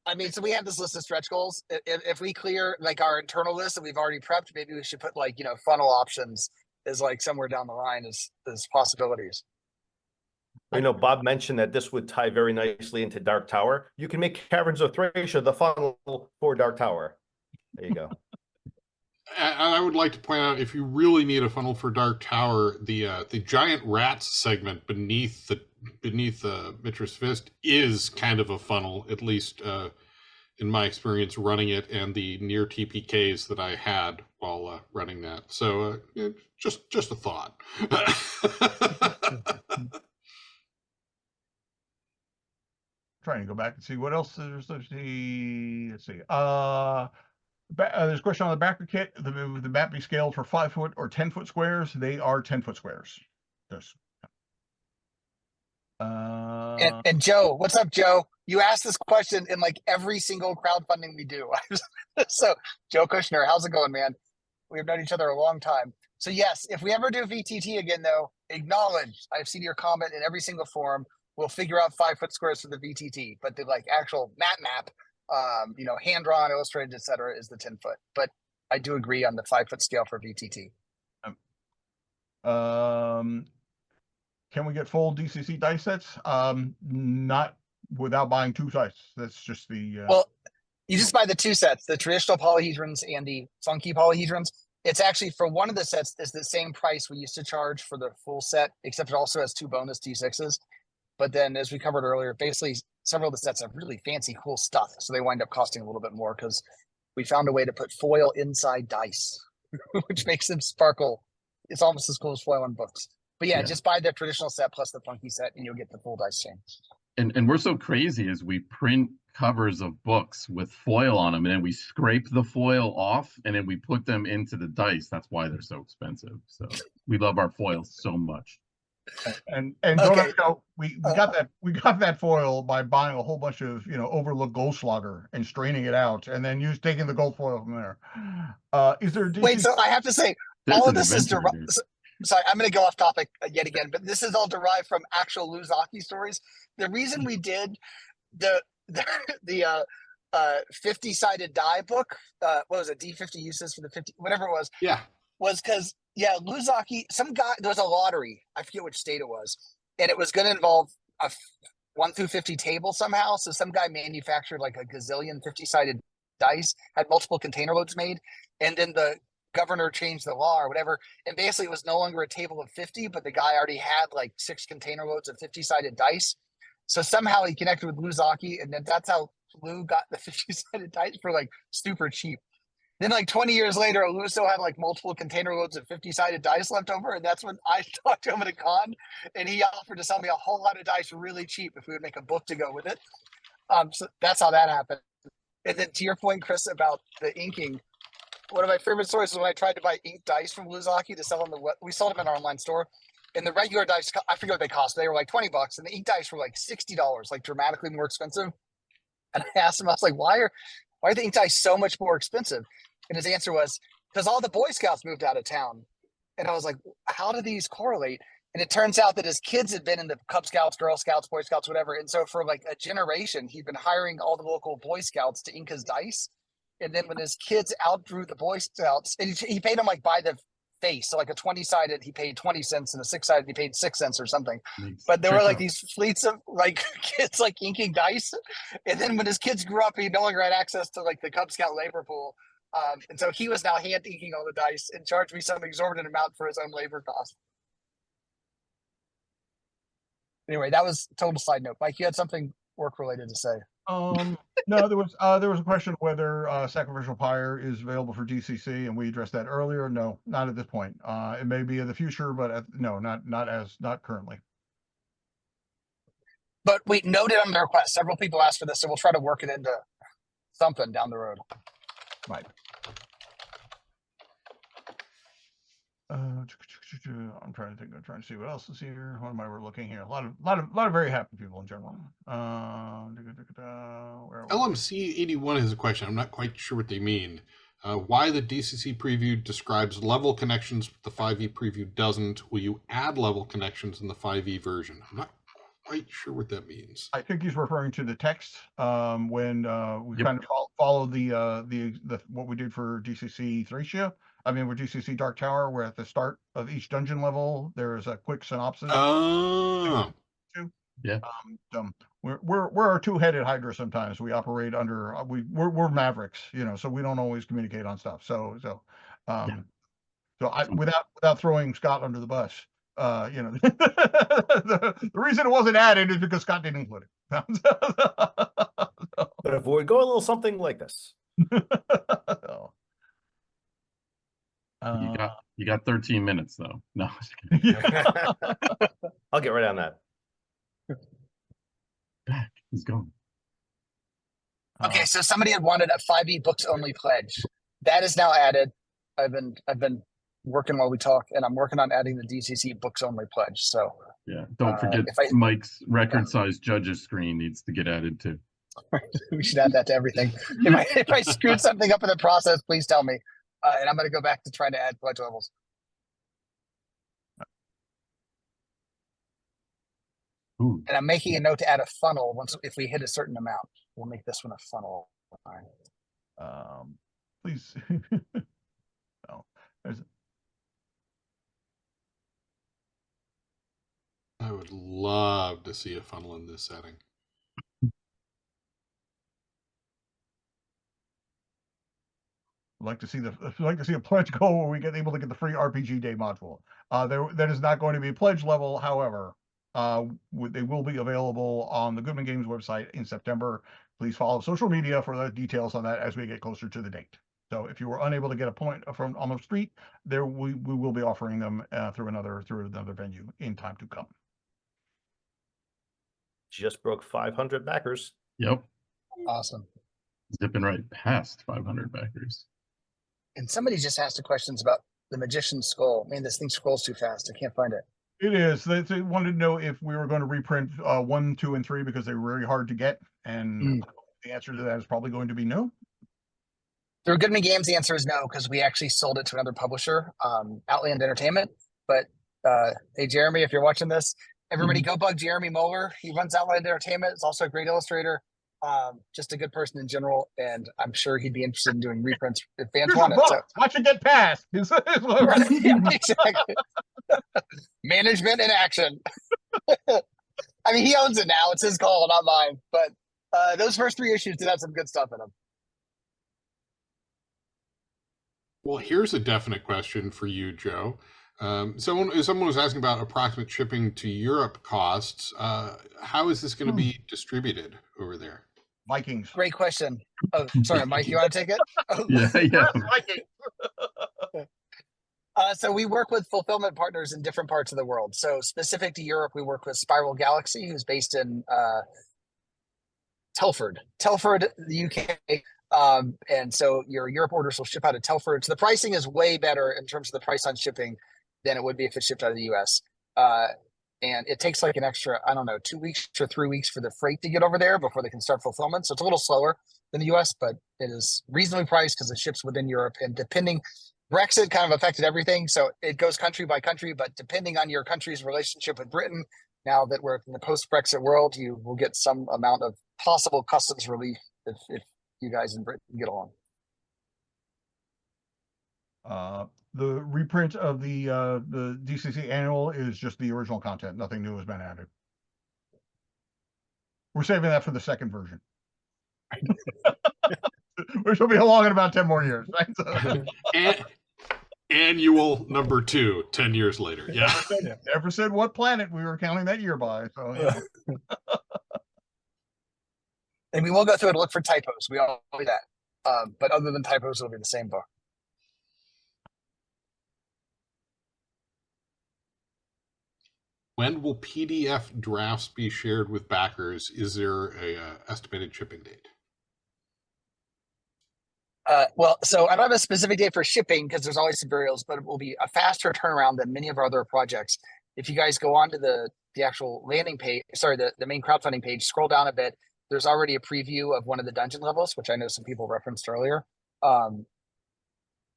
I mean, so we have this list of stretch goals. If we clear like our internal list that we've already prepped, maybe we should put like, you know, funnel options is like somewhere down the line as possibilities. You know, Bob mentioned that this would tie very nicely into Dark Tower. You can make Caverns of Thracia the funnel for Dark Tower. There you go. And I would like to point out, if you really need a funnel for Dark Tower, the giant rats segment beneath the Mitra's Fist is kind of a funnel, at least in my experience running it and the near TPKs that I had while running that. So just a thought. Trying to go back and see what else there's. Let's see. There's a question on the backer kit. The map be scaled for 5-foot or 10-foot squares. They are 10-foot squares. Yes. And Joe, what's up, Joe? You asked this question in like every single crowdfunding we do. So Joe Kushner, how's it going, man? We've known each other a long time. So yes, if we ever do VTT again, though, acknowledge I've seen your comment in every single forum. We'll figure out 5-foot squares for the VTT, but the like actual map, you know, hand drawn, illustrated, etc., is the 10-foot. But I do agree on the 5-foot scale for VTT. Can we get full DCC dice sets? Not without buying 2 sets. That's just the well, you just buy the 2 sets, the traditional polyhedrons and the funky polyhedrons. It's actually for one of the sets is the same price we used to charge for the full set, except it also has 2 bonus D6s. But then, as we covered earlier, basically several of the sets have really fancy, cool stuff, so they wind up costing a little bit more because we found a way to put foil inside dice, which makes them sparkle. It's almost as cool as foil on books. But yeah, just buy the traditional set plus the funky set, and you'll get the full dice chain. And we're so crazy as we print covers of books with foil on them, and then we scrape the foil off, and then we put them into the dice. That's why they're so expensive. So we love our foils so much. And don't go. We got that foil by buying a whole bunch of, you know, Overlook Goldschlager and straining it out, and then taking the gold foil from there. Is there Wait? So I have to say, all of this is derived. Sorry, I'm going to go off topic yet again, but this is all derived from actual Luzaki stories. The reason we did the 50-sided die book, what was it, D50 uses for the 50, whatever it was. Yeah. Was because, yeah, Luzaki, some guy, there was a lottery, I forget which state it was, and it was going to involve a 1 through 50 table somehow. So some guy manufactured like a gazillion 50-sided dice, had multiple container loads made, and then the governor changed the law or whatever, and basically it was no longer a table of 50, but the guy already had like 6 container loads of 50-sided dice. So somehow he connected with Luzaki, and then that's how Lou got the 50-sided dice for like super cheap. Then like 20 years later, Lou still had like multiple container loads of 50-sided dice left over, and that's when I talked to him at a con, and he offered to sell me a whole lot of dice really cheap if we would make a book to go with it. So that's how that happened. And then to your point, Chris, about the inking, one of my favorite stories is when I tried to buy inked dice from Luzaki to sell them. We sold them in our online store, And the regular dice, I forget what they cost. They were like $20, and the ink dice were like $60, like dramatically more expensive. And I asked him, I was like, why are the ink dice so much more expensive? And his answer was, because all the Boy Scouts moved out of town. And I was like, how do these correlate? And it turns out that his kids had been in the Cub Scouts, Girl Scouts, Boy Scouts, whatever. And so for like a generation, he'd been hiring all the local Boy Scouts to ink his dice. And then when his kids outgrew the Boy Scouts, and he paid them like by the face. So like a 20-sided, he paid 20 cents, and a 6-sided, he paid 6 cents or something. But there were like these fleets of like kids like inking dice. And then when his kids grew up, he no longer had access to like the Cub Scout labor pool. And so he was now hand inking all the dice and charged me some exorbitant amount for his own labor cost. Anyway, that was total side note. Mike, you had something work related to say. No, there was a question of whether Sacrificial Pyre is available for DCC, and we addressed that earlier. No, not at this point. It may be in the future, but no, not currently. But we noted on the request, several people asked for this, so we'll try to work it into something down the road. Right. I'm trying to think. I'm trying to see what else is here. What am I? We're looking here. A lot of very happy people in general. LMC 81 has a question. I'm not quite sure what they mean. Why the DCC preview describes level connections, but the 5e preview doesn't. Will you add level connections in the 5e version? I'm not quite sure what that means. I think he's referring to the text when we kind of follow the what we did for DCC Thracia. I mean, with DCC Dark Tower, where at the start of each dungeon level, there is a quick synopsis. Oh, yeah. We're a two-headed Hydra sometimes. We operate under we're Mavericks, so we don't always communicate on stuff. So without throwing Scott under the bus, the reason it wasn't added is because Scott didn't include it. But if we go a little something like this. You got 13 minutes though. No. I'll get right on that. Back. He's going. Okay, so somebody had wanted a 5e books only pledge. That is now added. I've been working while we talk, and I'm working on adding the DCC books only pledge. So yeah, don't forget Mike's record size judges screen needs to get added too. We should add that to everything. If I screwed something up in the process, please tell me. And I'm going to go back to trying to add pledge levels. Ooh. And I'm making a note to add a funnel if we hit a certain amount. We'll make this one a funnel. All right. Please. No, I would love to see a funnel in this setting. I'd like to see a pledge goal where we get able to get the free RPG Day module. That is not going to be a pledge level, however. They will be available on the Goodman Games website in September. Please follow social media for the details on that as we get closer to the date. So if you were unable to get a point from on the street, we will be offering them through another venue in time to come. Just broke 500 backers. Yep. Awesome. Zipping right past 500 backers. And somebody just asked the questions about the Magician's Skull. Man, this thing scrolls too fast. I can't find it. It is. They wanted to know if we were going to reprint 1, 2, and 3 because they were very hard to get. And the answer to that is probably going to be no. Through Goodman Games, the answer is no, because we actually sold it to another publisher, Outland Entertainment. But hey, Jeremy, if you're watching this, everybody go bug Jeremy Moeller. He runs Outland Entertainment. He's also a great illustrator. Just a good person in general, and I'm sure he'd be interested in doing reprints if fans want it. So. Watch it get passed. Right, yeah, exactly. Management in action. I mean, he owns it now. It's his call, not mine. But those first 3 issues did have some good stuff in them. Well, here's a definite question for you, Joe. Someone was asking about approximate shipping to Europe costs. How is this going to be distributed over there? Vikings. Great question. Oh, sorry, Mike, you want to take it? Oh. Yeah. So we work with fulfillment partners in different parts of the world. So specific to Europe, we work with Spiral Galaxy, who's based in Telford, the UK. And so your Europe orders will ship out of Telford. So the pricing is way better in terms of the price on shipping than it would be if it shipped out of the US. And it takes like an extra, I don't know, 2 weeks or 3 weeks for the freight to get over there before they can start fulfillment. So it's a little slower than the US, but it is reasonably priced because it ships within Europe. And depending, Brexit kind of affected everything. So it goes country by country, but depending on your country's relationship with Britain, now that we're in the post-Brexit world, you will get some amount of possible customs relief if you guys in Britain get along. The reprint of the DCC annual is just the original content. Nothing new has been added. We're saving that for the second version, which will be along in about 10 more years. Right? So, And annual number 2, 10 years later. Yeah. never said what planet we were counting that year by. So, yeah. And we will go through and look for typos. We all do that. But other than typos, it'll be the same book. When will PDF drafts be shared with backers? Is there a estimated shipping date? Well, so I don't have a specific date for shipping because there's always some variables, but it will be a faster turnaround than many of our other projects. If you guys go on to the actual landing page, sorry, the main crowdfunding page, scroll down a bit, there's already a preview of one of the dungeon levels, which I know some people referenced earlier.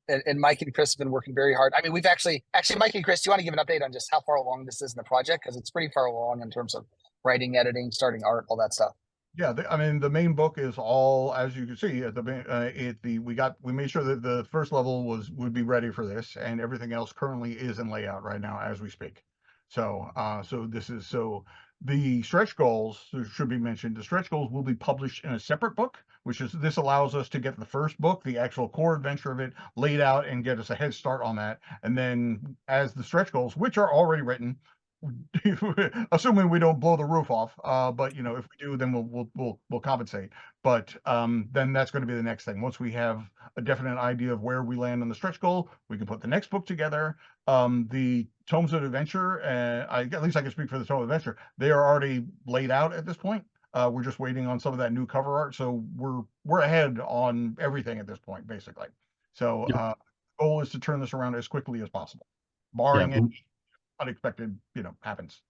And Mike and Chris have been working very hard. I mean, we've actually, Mike and Chris, do you want to give an update on just how far along this is in the project? Because it's pretty far along in terms of writing, editing, starting art, all that stuff. Yeah, I mean, the main book is all, as you can see, at we made sure that the first level would be ready for this, and everything else currently is in layout right now as we speak. So, the stretch goals should be mentioned. The stretch goals will be published in a separate book, this allows us to get the first book, the actual core adventure of it, laid out and get us a head start on that. And then as the stretch goals, which are already written, assuming we don't blow the roof off, but you know, if we do, then we'll compensate. But then that's going to be the next thing. Once we have a definite idea of where we land on the stretch goal, we can put the next book together. The Tomes of Adventure, at least I can speak for the Tome of Adventure, they are already laid out at this point. We're just waiting on some of that new cover art, so we're ahead on everything at this point, basically. So the goal is to turn this around as quickly as possible, barring any unexpected, happens.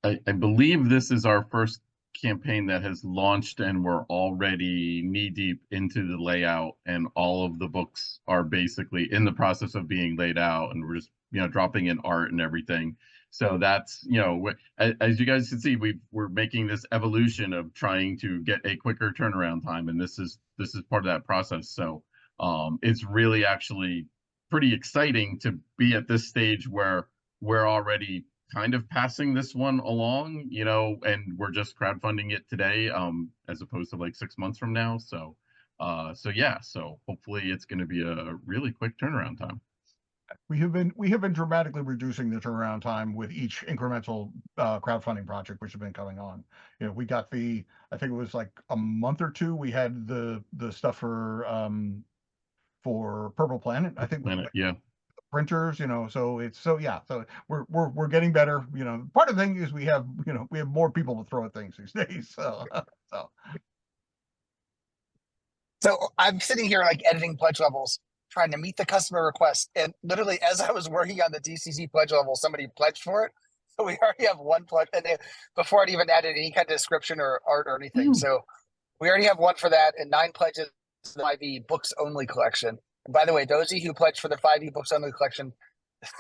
I believe this is our first campaign that has launched, and we're already knee deep into the layout, and all of the books are basically in the process of being laid out, and we're just dropping in art and everything. So that's as you guys can see, we're making this evolution of trying to get a quicker turnaround time, and this is part of that process. So it's really actually pretty exciting to be at this stage where we're already kind of passing this one along, and we're just crowdfunding it today, as opposed to like 6 months from now. So hopefully it's going to be a really quick turnaround time. We have been dramatically reducing the turnaround time with each incremental crowdfunding project which has been coming on. We got I think it was like a month or two. We had the stuff for Purple Planet. I think printers. So we're getting better. Part of the thing is we have more people to throw at things these days. So I'm sitting here like editing pledge levels, trying to meet the customer request. And literally, as I was working on the DCC pledge level, somebody pledged for it. So we already have one pledge, and before I'd even added any kind of description or art or anything. So we already have one for that, and 9 pledges to the 5e books only collection. And by the way, those of you who pledged for the 5e books only collection,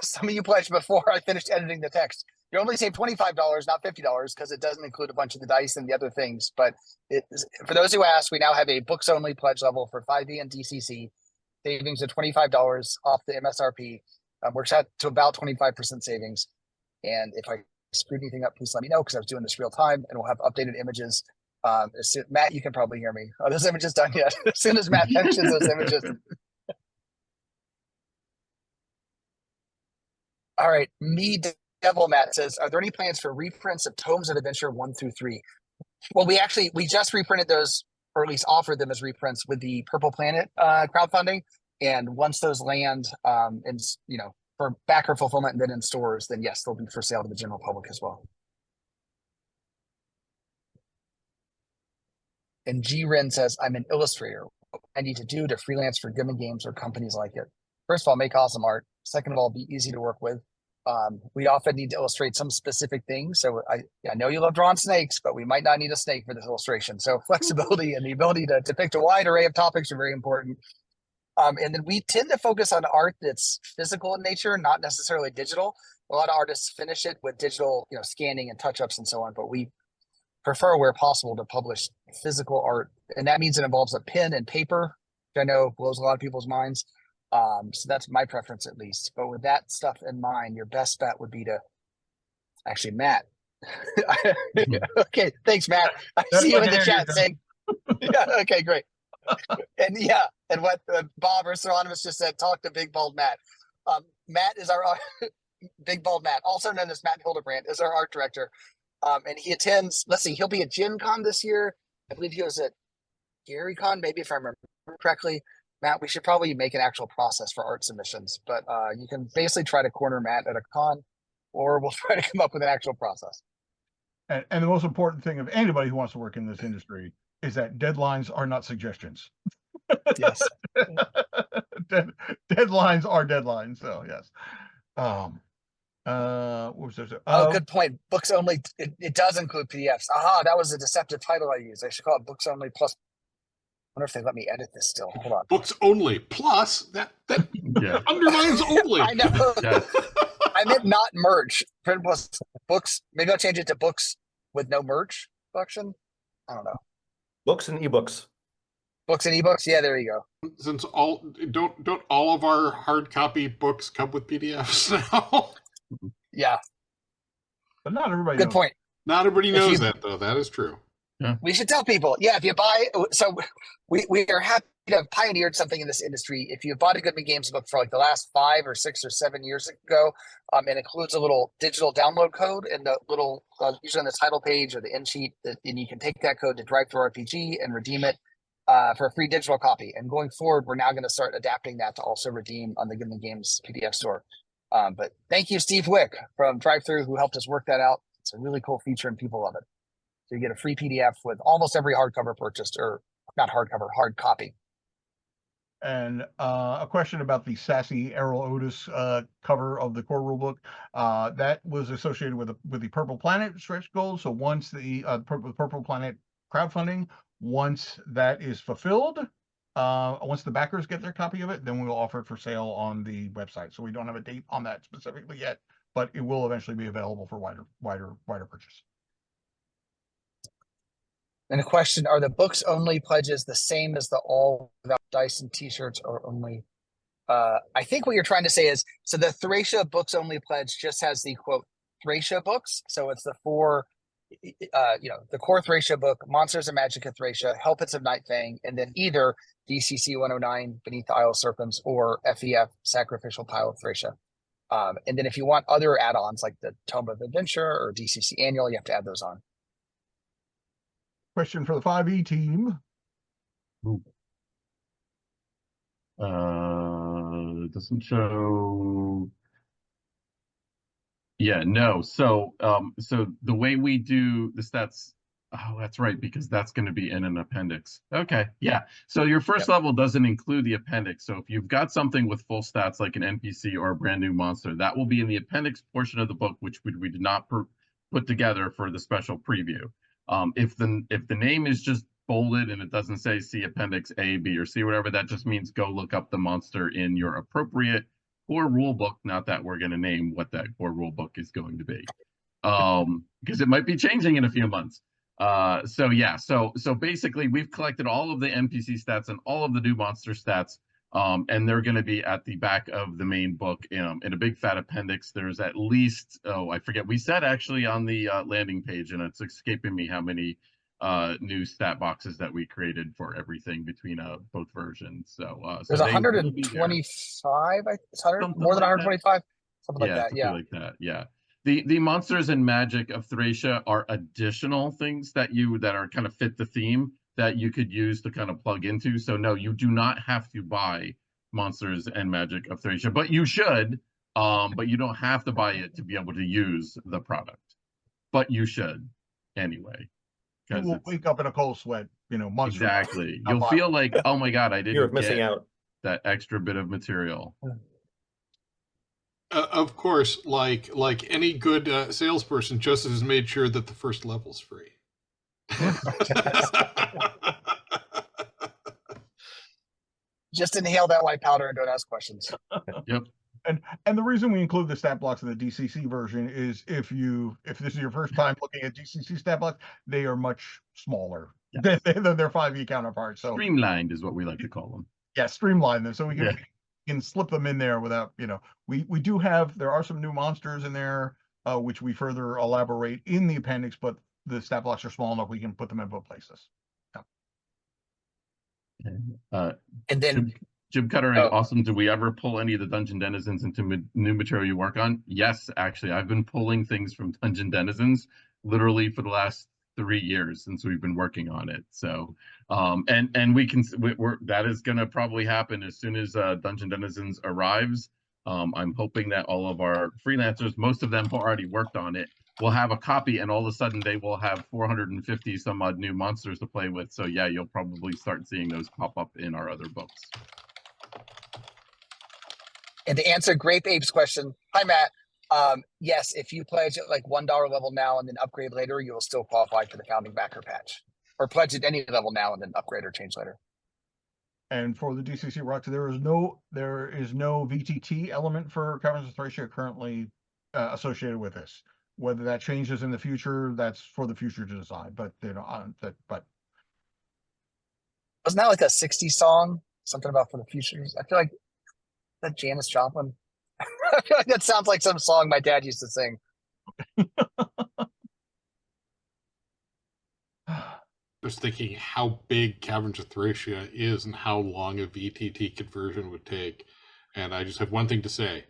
some of you pledged before I finished editing the text. You only save $25, not $50, because it doesn't include a bunch of the dice and the other things. But for those who asked, we now have a books only pledge level for 5e and DCC. Savings of $25 off the MSRP, works out to about 25% savings. And if I screwed anything up, please let me know, because I was doing this real time, and we'll have updated images. Matt, you can probably hear me. Are those images done yet? As soon as Matt mentions those images. All right, Devil Matt says, are there any plans for reprints of Tomes of Adventure 1 through 3? Well, we just reprinted those, or at least offered them as reprints with the Purple Planet crowdfunding. And once those land, and for backer fulfillment and then in stores, then yes, they'll be for sale to the general public as well. And G Ren says, I'm an illustrator. What I need to do to freelance for Goodman Games or companies like it? First of all, make awesome art. Second of all, be easy to work with. We often need to illustrate some specific things. So I know you love drawing snakes, but we might not need a snake for this illustration. So flexibility and the ability to depict a wide array of topics are very important. And then we tend to focus on art that's physical in nature, not necessarily digital. A lot of artists finish it with digital, scanning and touch-ups and so on, but we prefer where possible to publish physical art. And that means it involves a pen and paper, which I know blows a lot of people's minds. So that's my preference at least. But with that stuff in mind, your best bet would be to actually Matt. Okay, thanks, Matt. I see you in the chat saying, yeah, okay, great. And what Bob or Seronimus just said, talk to Big Bald Matt. Matt is our Big Bald Matt, also known as Matt Hildebrandt, is our art director. And he attends, let's see, he'll be at Gen Con this year. I believe he was at GaryCon, maybe if I remember correctly. Matt, we should probably make an actual process for art submissions, but you can basically try to corner Matt at a con, or we'll try to come up with an actual process. And the most important thing of anybody who wants to work in this industry is that deadlines are not suggestions. Yes. Deadlines are deadlines. So yes. What was there? Good point. Books only. It does include PDFs. Aha, that was a deceptive title I used. I should call it Books Only Plus. I wonder if they let me edit this still. Hold on. Books only plus that Yeah. undermines only. I know. Yeah. I meant not merch. Print plus books. Maybe I'll change it to books with no merch function. I don't know. Books and ebooks. Books and ebooks. Yeah, there you go. Since don't all of our hard copy books come with PDFs now? Yeah. But not everybody. Good knows. point. Not everybody knows that though. That is true. We should tell people, yeah, if you buy, so we are happy to have pioneered something in this industry. If you bought a Goodman Games book for like the last 5 or 6 or 7 years ago, it includes a little digital download code and the little, usually on the title page or the end sheet, and you can take that code to DriveThru and redeem it for a free digital copy. And going forward, we're now going to start adapting that to also redeem on the Goodman Games PDF store. But thank you, Steve Wick from DriveThru, who helped us work that out. It's a really cool feature and people love it. So you get a free PDF with almost every hardcover purchased, or not hardcover, hard copy. And a question about the sassy Errol Otis cover of the core rulebook. That was associated with the Purple Planet stretch goal. So once the Purple Planet crowdfunding, once that is fulfilled, once the backers get their copy of it, then we'll offer it for sale on the website. So we don't have a date on that specifically yet, but it will eventually be available for wider purchase. And a question, are the books only pledges the same as the all without dice and t-shirts, or only? I think what you're trying to say is, so the Thracia books only pledge just has the quote Thracia books. So it's the 4, the core Thracia book, Monsters and Magic of Thracia, Hellpits of Nightfang, and then either DCC 109, Beneath the Isle of Serpents, or FEF, Sacrificial Pile of Thracia. And then if you want other add-ons like the Tome of Adventure or DCC Annual, you have to add those on. Question for the 5e team. It doesn't show. Yeah, no. So the way we do the stats, oh, that's right, because that's going to be in an appendix. Okay, yeah. So your first level doesn't include the appendix. So if you've got something with full stats like an NPC or a brand new monster, that will be in the appendix portion of the book, which we did not put together for the special preview. If the name is just bolded and it doesn't say see appendix A, B, or C, whatever, that just means go look up the monster in your appropriate core rule book. Not that we're going to name what that core rule book is going to be, because it might be changing in a few months. So basically we've collected all of the NPC stats and all of the new monster stats, and they're going to be at the back of the main book in a big fat appendix. There's at least, I forget, we said actually on the landing page, and it's escaping me how many new stat boxes that we created for everything between both versions. So there's 125, more than 125, something like that. Yeah, like that. Yeah. The Monsters and Magic of Thracia are additional things that are kind of fit the theme that you could use to kind of plug into. So no, you do not have to buy Monsters and Magic of Thracia, but you should. But you don't have to buy it to be able to use the product. But you should anyway. You will wake up in a cold sweat, monster. Exactly. You'll feel like, oh my God, I didn't You're missing out. that extra bit of material. Of course, like any good salesperson, Joseph has made sure that the first level's free. Just inhale that white powder and don't ask questions. Yep. And the reason we include the stat blocks in the DCC version is if this is your first time looking at DCC stat blocks, they are much smaller than their 5e counterparts. So Streamlined is what we like to call them. yeah, streamline them so we Yeah. can slip them in there without, we do have, there are some new monsters in there, which we further elaborate in the appendix, but the stat blocks are small enough we can put them in both places. And then Jim Cutter is Oh. awesome. Do we ever pull any of the Dungeon Denizens into new material you work on? Yes, actually, I've been pulling things from Dungeon Denizens literally for the last 3 years since we've been working on it. So, and that is going to probably happen as soon as Dungeon Denizens arrives. I'm hoping that all of our freelancers, most of them who already worked on it, will have a copy, and all of a sudden they will have 450 some odd new monsters to play with. So yeah, you'll probably start seeing those pop up in our other books. And to answer Grape Ape's question, hi Matt. Yes, if you pledge at like $1 level now and then upgrade later, you will still qualify for the founding backer patch. Or pledge at any level now and then upgrade or change later. And for the DCC rocks, there is no VTT element for Caverns of Thracia currently associated with this. Whether that changes in the future, that's for the future to decide. But but Wasn't that like a 60s song? Something about for the future. I feel like that Janis Joplin. I feel like that sounds like some song my dad used to sing. I was thinking how big Caverns of Thracia is and how long a VTT conversion would take. And I just have one thing to say.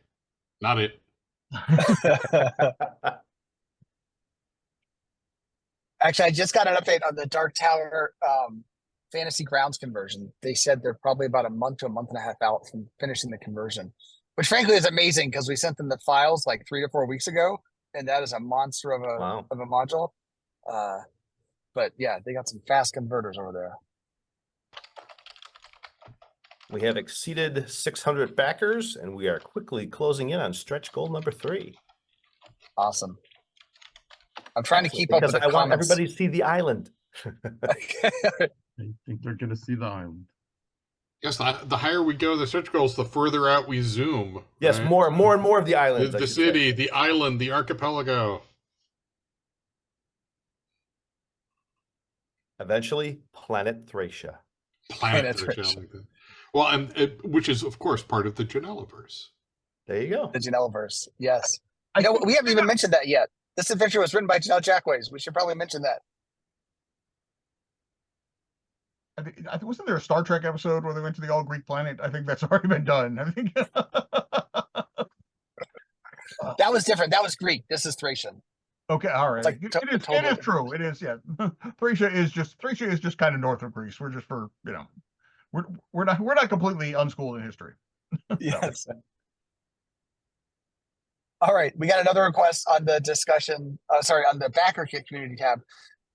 Not it. Actually, I just got an update on the Dark Tower Fantasy Grounds conversion. They said they're probably about a month to a month and a half out from finishing the conversion, which frankly is amazing because we sent them the files like 3 to 4 weeks ago, and that is a monster of a module. But yeah, they got some fast converters over there. We have exceeded 600 backers, and we are quickly closing in on stretch goal number 3. Awesome. I'm trying to keep up because with I the want comments. everybody to see the island. I think they're going to see the island. Yes, the higher we go, the stretch goals, the further out we zoom. Yes, right? more and more of the islands. The city, the island, the archipelago. Eventually, Planet Thracia. Planet Thracia. Well, and which is, of course, part of the Janelaverse. There you go. The Janelaverse, yes. You know, we haven't even mentioned that yet. This adventure was written by Janelle Jackways. We should probably mention that. I think wasn't there a Star Trek episode where they went to the all Greek planet? I think that's already been done. I think that was different. That was Greek. This is Thracian. Okay, all right. Like, it is true. It is, yeah. Thracia is just kind of north of Greece. We're just we're not completely unschooled in history. Yes. All right, we got another request on the discussion. On the backer kit community tab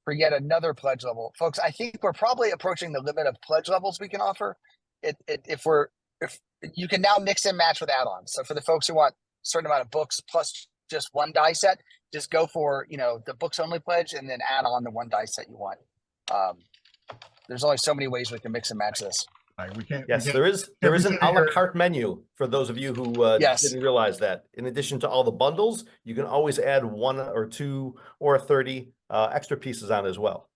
for yet another pledge level, folks. I think we're probably approaching the limit of pledge levels we can offer. If you can now mix and match with add-ons. So for the folks who want a certain amount of books plus just one die set, just go for the books only pledge and then add on the one die set you want. There's only so many ways we can mix and match this. Yes, there is an a la carte menu for those of you who didn't realize that. In addition to all the bundles, you can always add 1 or 2 or 30 extra pieces on as well.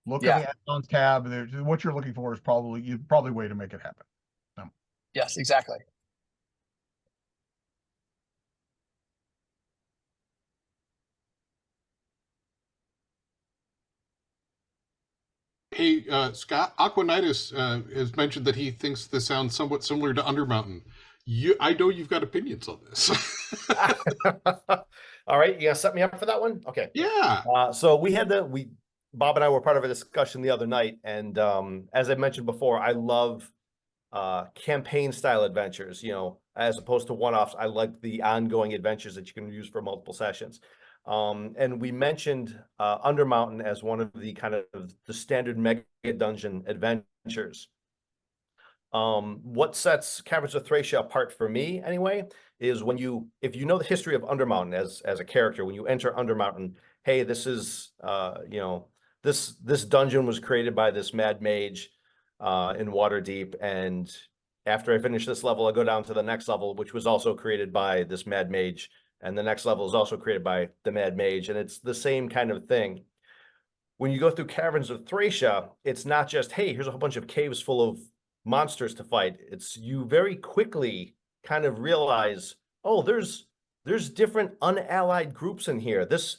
Look at the add-ons tab. What you're looking for is probably a way to make it happen. Yes, exactly. Hey, Scott, Aquanitis has mentioned that he thinks this sounds somewhat similar to Undermountain. I know you've got opinions on this. All right, you gonna set me up for that one? Okay. Yeah. So Bob and I were part of a discussion the other night, and as I mentioned before, I love campaign style adventures. As opposed to one-offs, I like the ongoing adventures that you can use for multiple sessions. And we mentioned Undermountain as one of the kind of the standard mega dungeon adventures. What sets Caverns of Thracia apart for me, anyway, is if you know the history of Undermountain as a character, when you enter Undermountain, hey, this is this dungeon was created by this mad mage in Waterdeep, and after I finish this level, I go down to the next level, which was also created by this mad mage, and the next level is also created by the mad mage, and it's the same kind of thing. When you go through Caverns of Thracia, it's not just, hey, here's a whole bunch of caves full of monsters to fight. It's you very quickly kind of realize, oh, there's different unallied groups in here. This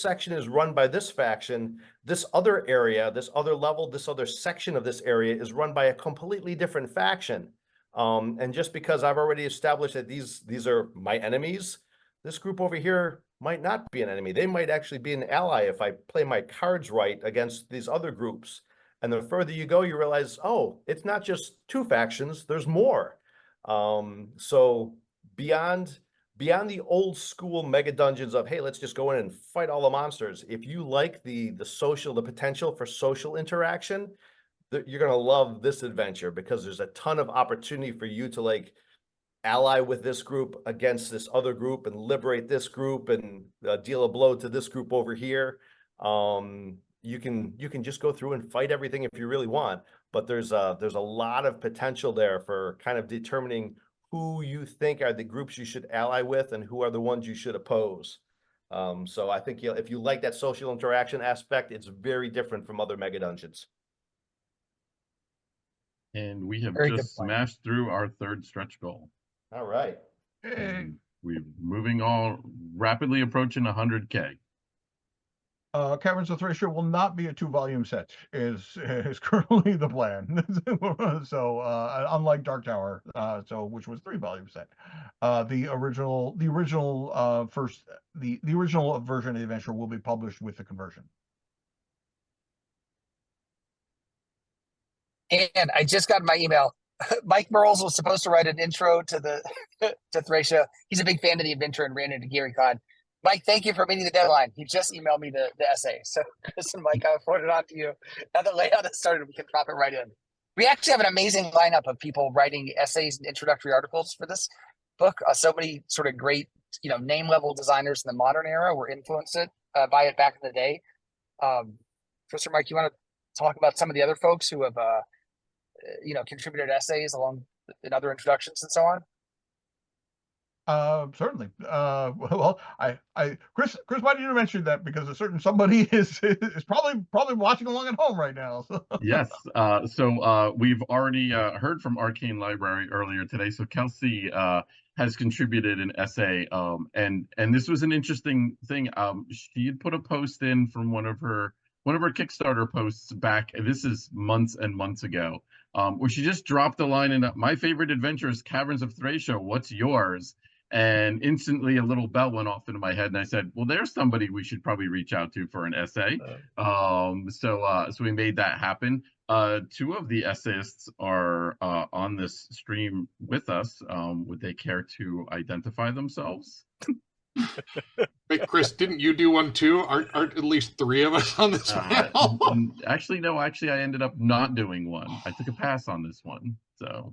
section is run by this faction. This other area, this other level, this other section of this area is run by a completely different faction. And just because I've already established that these are my enemies, this group over here might not be an enemy. They might actually be an ally if I play my cards right against these other groups. And the further you go, you realize, oh, it's not just two factions, there's more. So beyond the old school mega dungeons of, hey, let's just go in and fight all the monsters. If you like the potential for social interaction, you're going to love this adventure, because there's a ton of opportunity for you to like ally with this group against this other group and liberate this group and deal a blow to this group over here. You can just go through and fight everything if you really want, but there's a lot of potential there for kind of determining who you think are the groups you should ally with and who are the ones you should oppose. So I think if you like that social interaction aspect, it's very different from other mega dungeons. And we have Very good just point. smashed through our third stretch goal. All right. And we're moving all rapidly approaching 100K. Caverns of Thracia will not be a 2-volume set, is currently the plan. So unlike Dark Tower, which was 3-volume set, the original version of the adventure will be published with the conversion. And I just got my email. Mike Merles was supposed to write an intro to the to Thracia. He's a big fan of the adventure and ran into Gary Con. Mike, thank you for meeting the deadline. He just emailed me the essay. So Chris and Mike, I'll forward it on to you. Now that layout has started, we can drop it right in. We actually have an amazing lineup of people writing essays and introductory articles for this book. So many sort of great, name level designers in the modern era were influenced by it back in the day. Chris or Mike, you want to talk about some of the other folks who have contributed essays along in other introductions and so on? Certainly. Well, Chris, why did you mention that? Because a certain somebody is probably watching along at home right now. So. Yes. So we've already heard from Arcane Library earlier today. So Kelsey has contributed an essay, and this was an interesting thing. She had put a post in from one of her Kickstarter posts back. This is months and months ago, where she just dropped a line in, my favorite adventure is Caverns of Thracia. What's yours? And instantly a little bell went off into my head, and I said, well, there's somebody we should probably reach out to for an essay. So we made that happen. 2 of the essayists are on this stream with us. Would they care to identify themselves? Wait, Chris, didn't you do one too? Aren't at least 3 of us on this panel? Actually, no. Actually, I ended up not doing one. I took a pass on this one. So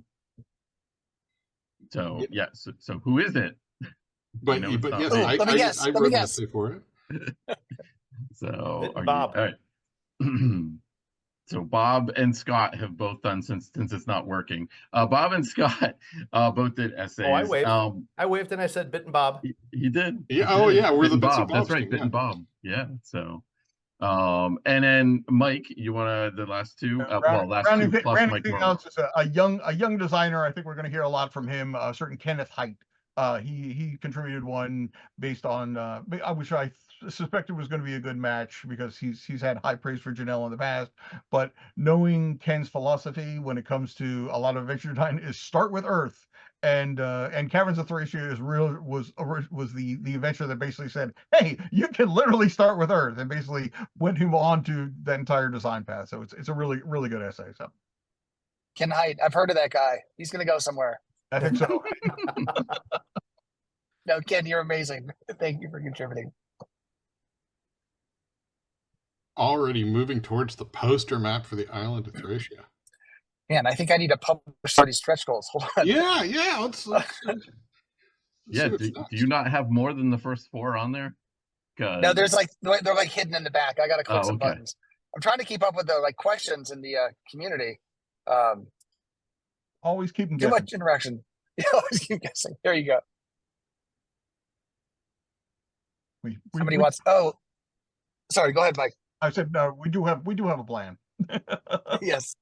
yeah. So who is it? But yes, I wrote an essay for it. So Bob. All right. So Bob and Scott have both done, since it's not working. Bob and Scott both did essays. Oh, I waved. I waved and I said Bit and Bob. He did. Yeah. Oh, yeah. We're Bit the and Bits Bob. and Bobs That's right. team, Bit yeah. and Bob. Yeah. So, and then Mike, you want the last 2? Last 2 plus Mike Merle. Is a young designer. I think we're going to hear a lot from him. A certain Kenneth Height. He contributed one based on which I suspected was going to be a good match, because he's had high praise for Janelle in the past. But knowing Ken's philosophy when it comes to a lot of adventure design is start with Earth, and Caverns of Thracia was the adventure that basically said, hey, you can literally start with Earth, and basically went him on to the entire design path. So it's a really, really good essay. So Ken Height, I've heard of that guy. He's going to go somewhere. I think so. No, Ken, you're amazing. Thank you for contributing. Already moving towards the poster map for the island of Thracia. Man, I think I need to publish all these stretch goals. Hold on. Yeah, yeah. Yeah, do you not have more than the first 4 on there? No, there's like they're like hidden in the back. I gotta click some okay. buttons. I'm trying to keep up with the like questions in the community. Always keep them Too guessing. much interaction. You always keep guessing. There you go. Somebody wants. Oh, sorry. Go ahead, Mike. I said no. We do have a plan. Yes.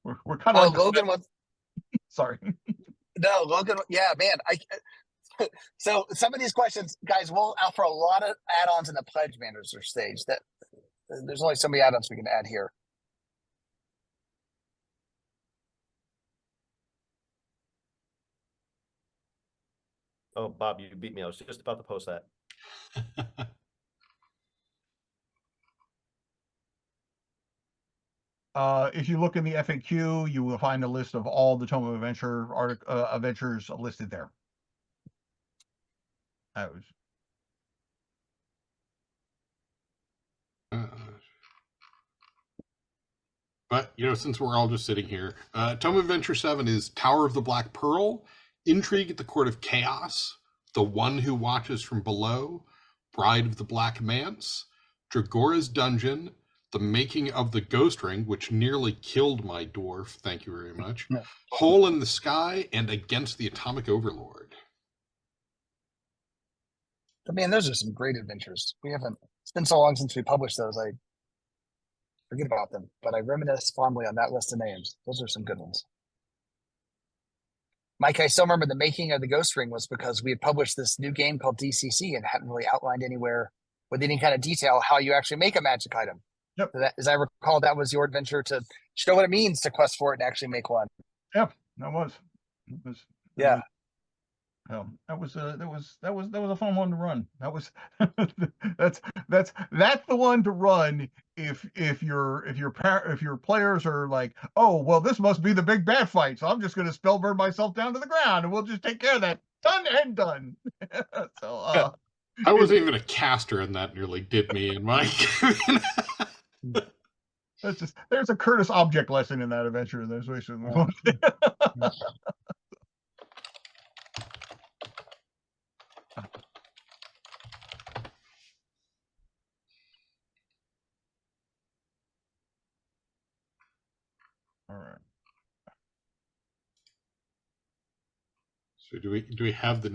We're kind of Oh, like the Logan wants. sorry. No, Logan. Yeah, man. So some of these questions, guys, we'll offer a lot of add-ons in the pledge manager stage. That there's only so many add-ons we can add here. Oh, Bob, you beat me. I was just about to post that. If you look in the FAQ, you will find a list of all the Tome of Adventure adventures listed there. That was But, you know, since we're all just sitting here, Tome of Adventure 7 is Tower of the Black Pearl, Intrigue at the Court of Chaos, The One Who Watches from Below, Bride of the Black Manse, Dragora's Dungeon, The Making of the Ghost Ring, which nearly killed my dwarf, thank you very much, No. Hole in the Sky, and Against the Atomic Overlord. I mean, those are some great adventures. It's been so long since we published those. I forget about them, but I reminisce fondly on that list of names. Those are some good ones. Mike, I still remember the making of the Ghost Ring was because we had published this new game called DCC and hadn't really outlined anywhere with any kind of detail how you actually make a magic item. Yep. So that, as I recall, that was your adventure to show what it means to quest for it and actually make one. yeah, that was Yeah. that was a fun one to run. That was that's the one to run if your players are like, oh well, this must be the big bad fight, so I'm just going to spellburn myself down to the ground and we'll just take care of that. Done and done. So I wasn't even a caster, and that nearly did me in my. there's a Curtis object lesson in that adventure. There's way so all right. So do we have the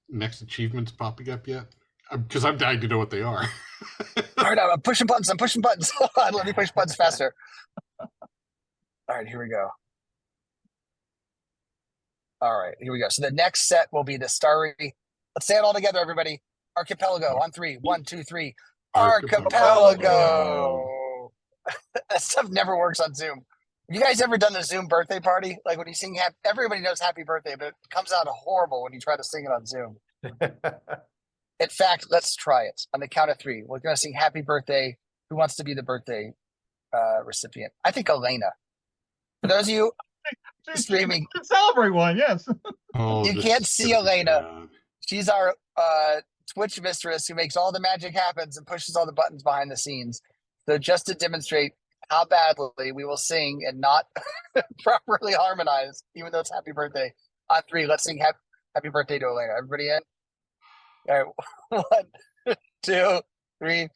next achievements popping up yet? Because I'm dying to know what they are. All right, I'm pushing buttons. Hold on, let me push buttons faster. All right, here we go. All right, here we go. So the next set will be the starry. Let's say it all together, everybody. Archipelago on 3. 1, 2, 3. Archipelago. That stuff never works on Zoom. Have you guys ever done the Zoom birthday party? Like when you sing everybody knows happy birthday, but it comes out horrible when you try to sing it on Zoom. In fact, let's try it on the count of 3. We're going to sing happy birthday. Who wants to be the birthday recipient? I think Elena. For those of you streaming, Celebrate one, yes. Oh, you this can't is see gonna be Elena. bad. She's our Twitch mistress who makes all the magic happens and pushes all the buttons behind the scenes. So just to demonstrate how badly we will sing and not properly harmonize, even though it's happy birthday. On 3, let's sing happy birthday to Elena. Everybody in? All right, 1, 2, 3.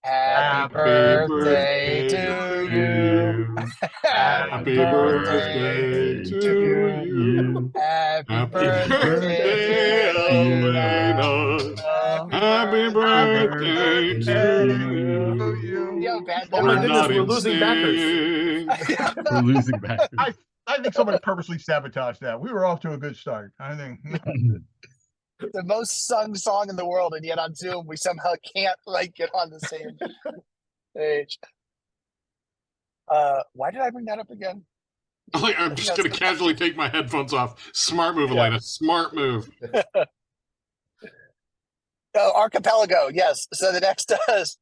Happy birthday to you. Happy birthday to you. Happy birthday, Elena. Happy birthday to you. Yo, bad Oh my memory. goodness, Not we're in losing backers. sync. We're losing back. I think somebody purposely sabotaged that. We were off to a good start. I think. The most sung song in the world, and yet on Zoom we somehow can't like get on the same page. Why did I bring that up again? Like, I'm just going to casually take my headphones off. Smart move, Elena. Smart move. Oh, archipelago. Yes. So the next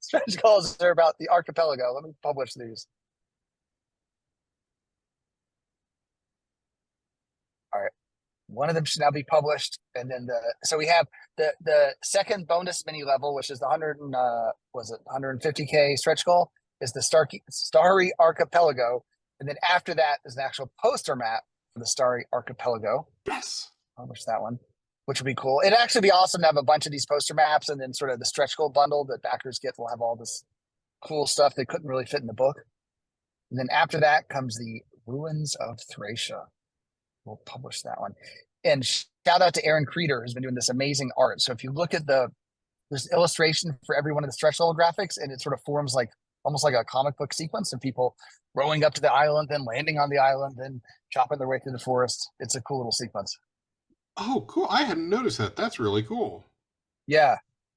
stretch goals are about the archipelago. Let me publish these. All right. One of them should now be published, and then so we have the second bonus mini level, which is the 150K stretch goal, is the Starry Archipelago, And then after that is an actual poster map for the Starry Archipelago. Yes. I'll wish that one, which would be cool. It'd actually be awesome to have a bunch of these poster maps, and then sort of the stretch goal bundle that backers get will have all this cool stuff that couldn't really fit in the book. And then after that comes the Ruins of Thracia. We'll publish that one. And shout out to Aaron Creeder, who's been doing this amazing art. So if you look at there's illustration for every one of the stretch level graphics, and it sort of forms like almost like a comic book sequence of people rowing up to the island, then landing on the island, then chopping their way through the forest. It's a cool little sequence. Oh, cool. I hadn't noticed that. That's really cool. Yeah.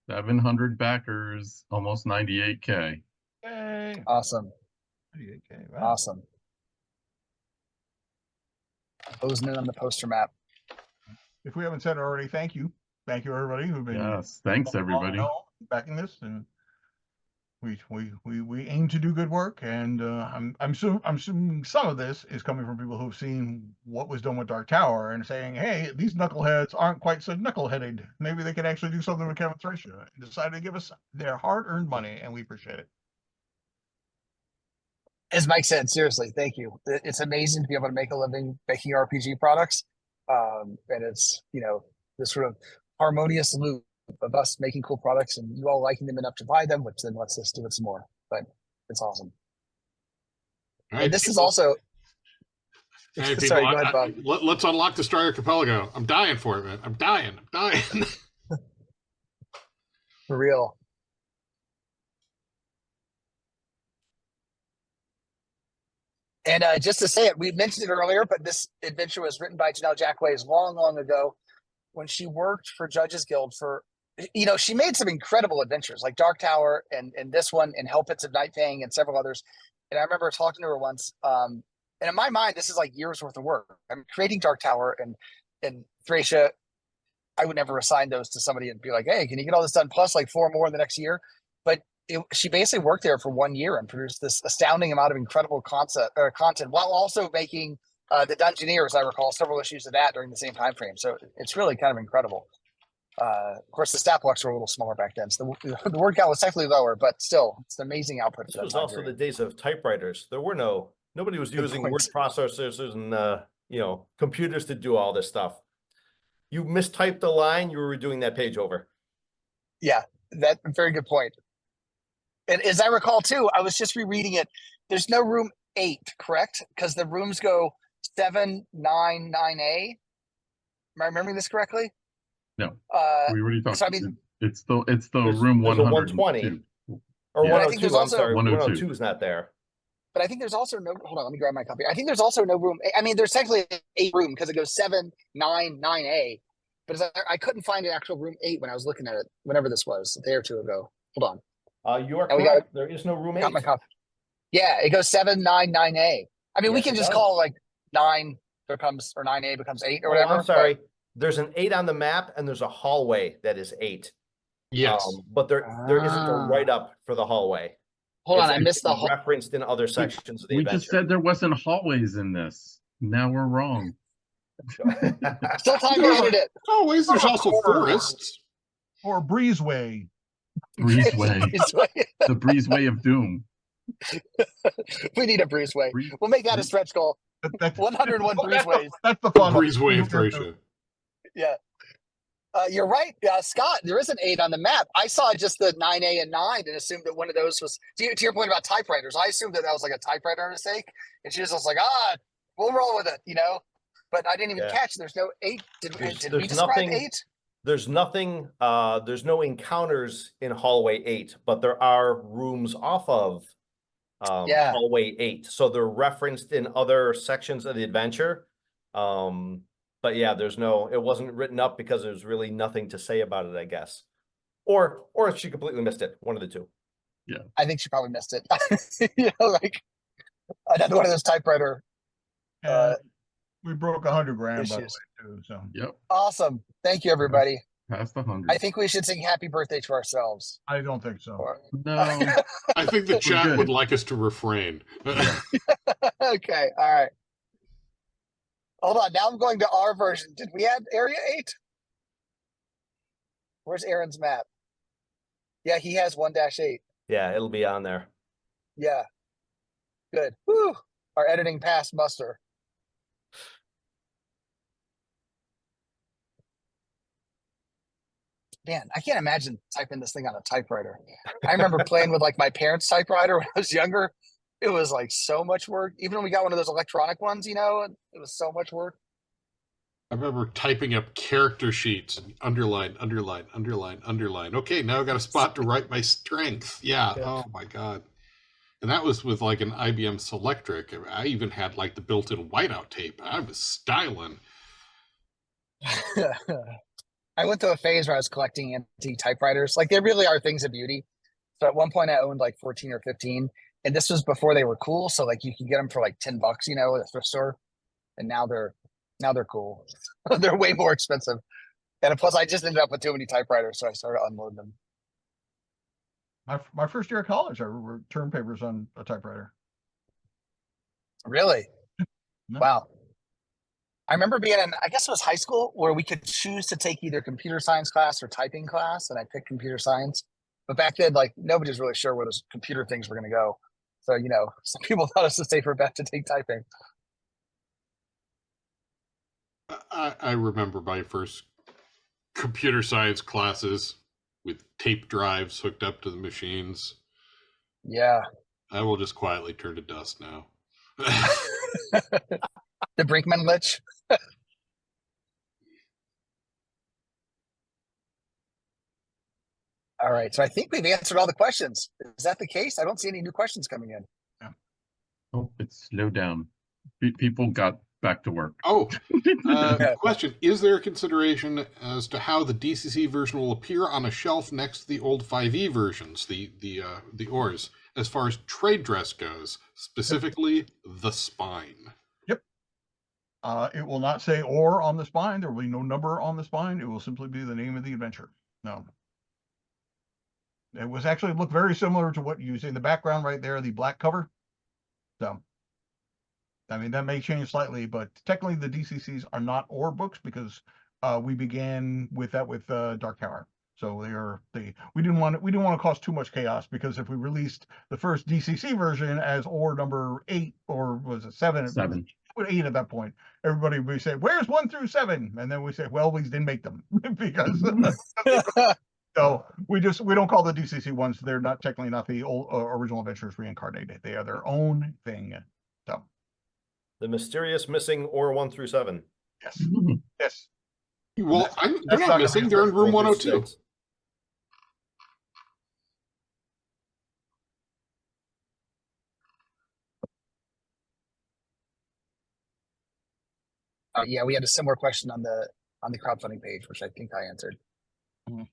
700 backers, almost 98K. Yay. Awesome. 98K, wow. Awesome. Closing in on the poster map. If we haven't said it already, thank you. Thank you, everybody who've been Yes, thanks everybody. backing this, and we aim to do good work. And I'm assuming some of this is coming from people who've seen what was done with Dark Tower and saying, hey, these knuckleheads aren't quite so knuckleheaded. Maybe they could actually do something with Caverns of Thracia, and decided to give us their hard-earned money, and we appreciate it. As Mike said, seriously, thank you. It's amazing to be able to make a living making RPG products. And it's, this sort of harmonious loop of us making cool products and you all liking them enough to buy them, which then lets us do it some more. But it's awesome. All right, And this is people. also. Hey, people, Sorry, go ahead, Bob. let's unlock the Starry Archipelago. I'm dying for it, man. I'm dying. For real. And just to say it, we mentioned it earlier, but this adventure was written by Janelle Jackways long, long ago when she worked for Judges Guild for, she made some incredible adventures like Dark Tower and this one and Hell Pits of Night Fang and several others. And I remember talking to her once. And in my mind, this is like years worth of work. I'm creating Dark Tower and Thracia. I would never assign those to somebody and be like, hey, can you get all this done? Plus like 4 more in the next year. But she basically worked there for 1 year and produced this astounding amount of incredible content while also making the Dungeoneers, I recall, several issues of that during the same time frame. So it's really kind of incredible. Of course, the stat blocks were a little smaller back then, so the word count was technically lower, but still, it's an amazing output. This was also the days of typewriters. There were nobody was using word processors and computers to do all this stuff. You mistyped a line, you were redoing that page over. Yeah, that's a very good point. And as I recall too, I was just rereading it. There's no room 8, correct? Because the rooms go 7, 9, 9A. Am I remembering this correctly? No. We already talked. So I mean, it's the room 120 or 102. I'm sorry, 102 is not there. But I think there's also no. Hold on, let me grab my copy. I think there's also no room. I mean, there's technically a room because it goes 7, 9, 9A. But I couldn't find an actual room 8 when I was looking at it. Whenever this was, a day or two ago. Hold on. You are correct. There is no room 8. Yeah, it goes 7, 9, 9A. I mean, Yes, we can just call it like 9 becomes or 9A becomes 8 or whatever. I'm sorry. There's an 8 on the map, and there's a hallway that is 8. Yes, but there isn't a write up for the hallway. Hold on, I missed the referenced in other sections of the adventure. We just said there wasn't hallways in this. Now we're wrong. Still time to edit it. Hallways. There's also forests or breezeway. Breezeway. The breezeway of doom. We need a breezeway. We'll make that a stretch goal. 101 breezeways. That's the fun breezeway of Thracia. Yeah. You're right, Scott. There is an 8 on the map. I saw just the 9A and 9 and assumed that one of those was to your point about typewriters. I assumed that was like a typewriter mistake, and she was just like, we'll roll with it, But I didn't even catch. There's no 8. Did we describe 8? There's nothing. There's no encounters in hallway 8, but there are rooms off of hallway 8. So they're referenced in other sections of the adventure. But yeah, it wasn't written up because there's really nothing to say about it, I guess. Or she completely missed it. One of the two. Yeah. I think she probably missed it. Like another one of those typewriter. We broke 100 grand issues. By the way, too. So yep. Awesome. Thank you, everybody. Past 100. I think we should sing happy birthday to ourselves. I don't think so. No. I think the chat would like us to refrain. Okay. All right. Hold on. Now I'm going to our version. Did we add Area 8? Where's Aaron's map? Yeah, he has 1-8. Yeah, it'll be on there. Yeah. Good. Woo. our editing past muster. Man, I can't imagine typing this thing on a typewriter. I remember playing with like my parents' typewriter when I was younger. It was like so much work. Even when we got one of those electronic ones, you know, it was so much work. I remember typing up character sheets and underline, underline, underline, underline. Okay, now I've got a spot to write my strength. Yeah. Yeah. Oh my God. And that was with like an IBM Selectric. I even had like the built-in whiteout tape. I was styling. I went through a phase where I was collecting antique typewriters. Like they really are things of beauty. So at one point I owned like 14 or 15, and this was before they were cool. So like you could get them for like $10, you know, at a thrift store. And now they're cool. They're way more expensive. And plus I just ended up with too many typewriters, so I started unloading them. My first year of college, I wrote term papers on a typewriter. Really? No. Wow. I remember being in, I guess it was high school, where we could choose to take either computer science class or typing class, and I picked computer science. But back then, like nobody was really sure where those computer things were going to go. So, you know, some people thought it was a safer bet to take typing. I remember my first computer science classes with tape drives hooked up to the machines. Yeah. I will just quietly turn to dust now. The Brinkman Lich. All right. So I think we've answered all the questions. Is that the case? I don't see any new questions coming in. Oh, it's slowed down. People got back to work. Oh, question. Is there a consideration as to how the DCC version will appear on a shelf next to the old 5e versions, the ores, as far as trade dress goes, specifically the spine? Yep. It will not say or on the spine. There will be no number on the spine. It will simply be the name of the adventure. No. It was actually look very similar to what you see in the background right there, the black cover. So, I mean, that may change slightly, but technically the DCCs are not ore books because we began with that with Dark Tower. So we didn't want to cause too much chaos, because if we released the first DCC version as ore number 8, or was it 7? 7. 8 at that point, everybody would say, "Where's 1 through 7?" And then we say, "Well, we didn't make them because." So we don't call the DCC ones. They're not technically not the old original adventures reincarnated. They are their own thing. So The mysterious missing ore 1 through 7. yes, yes. Well, they're That's not not missing. gonna They're in room 1 through 102. 6. Yeah, we had a similar question on the crowdfunding page, which I think I answered. Mhm.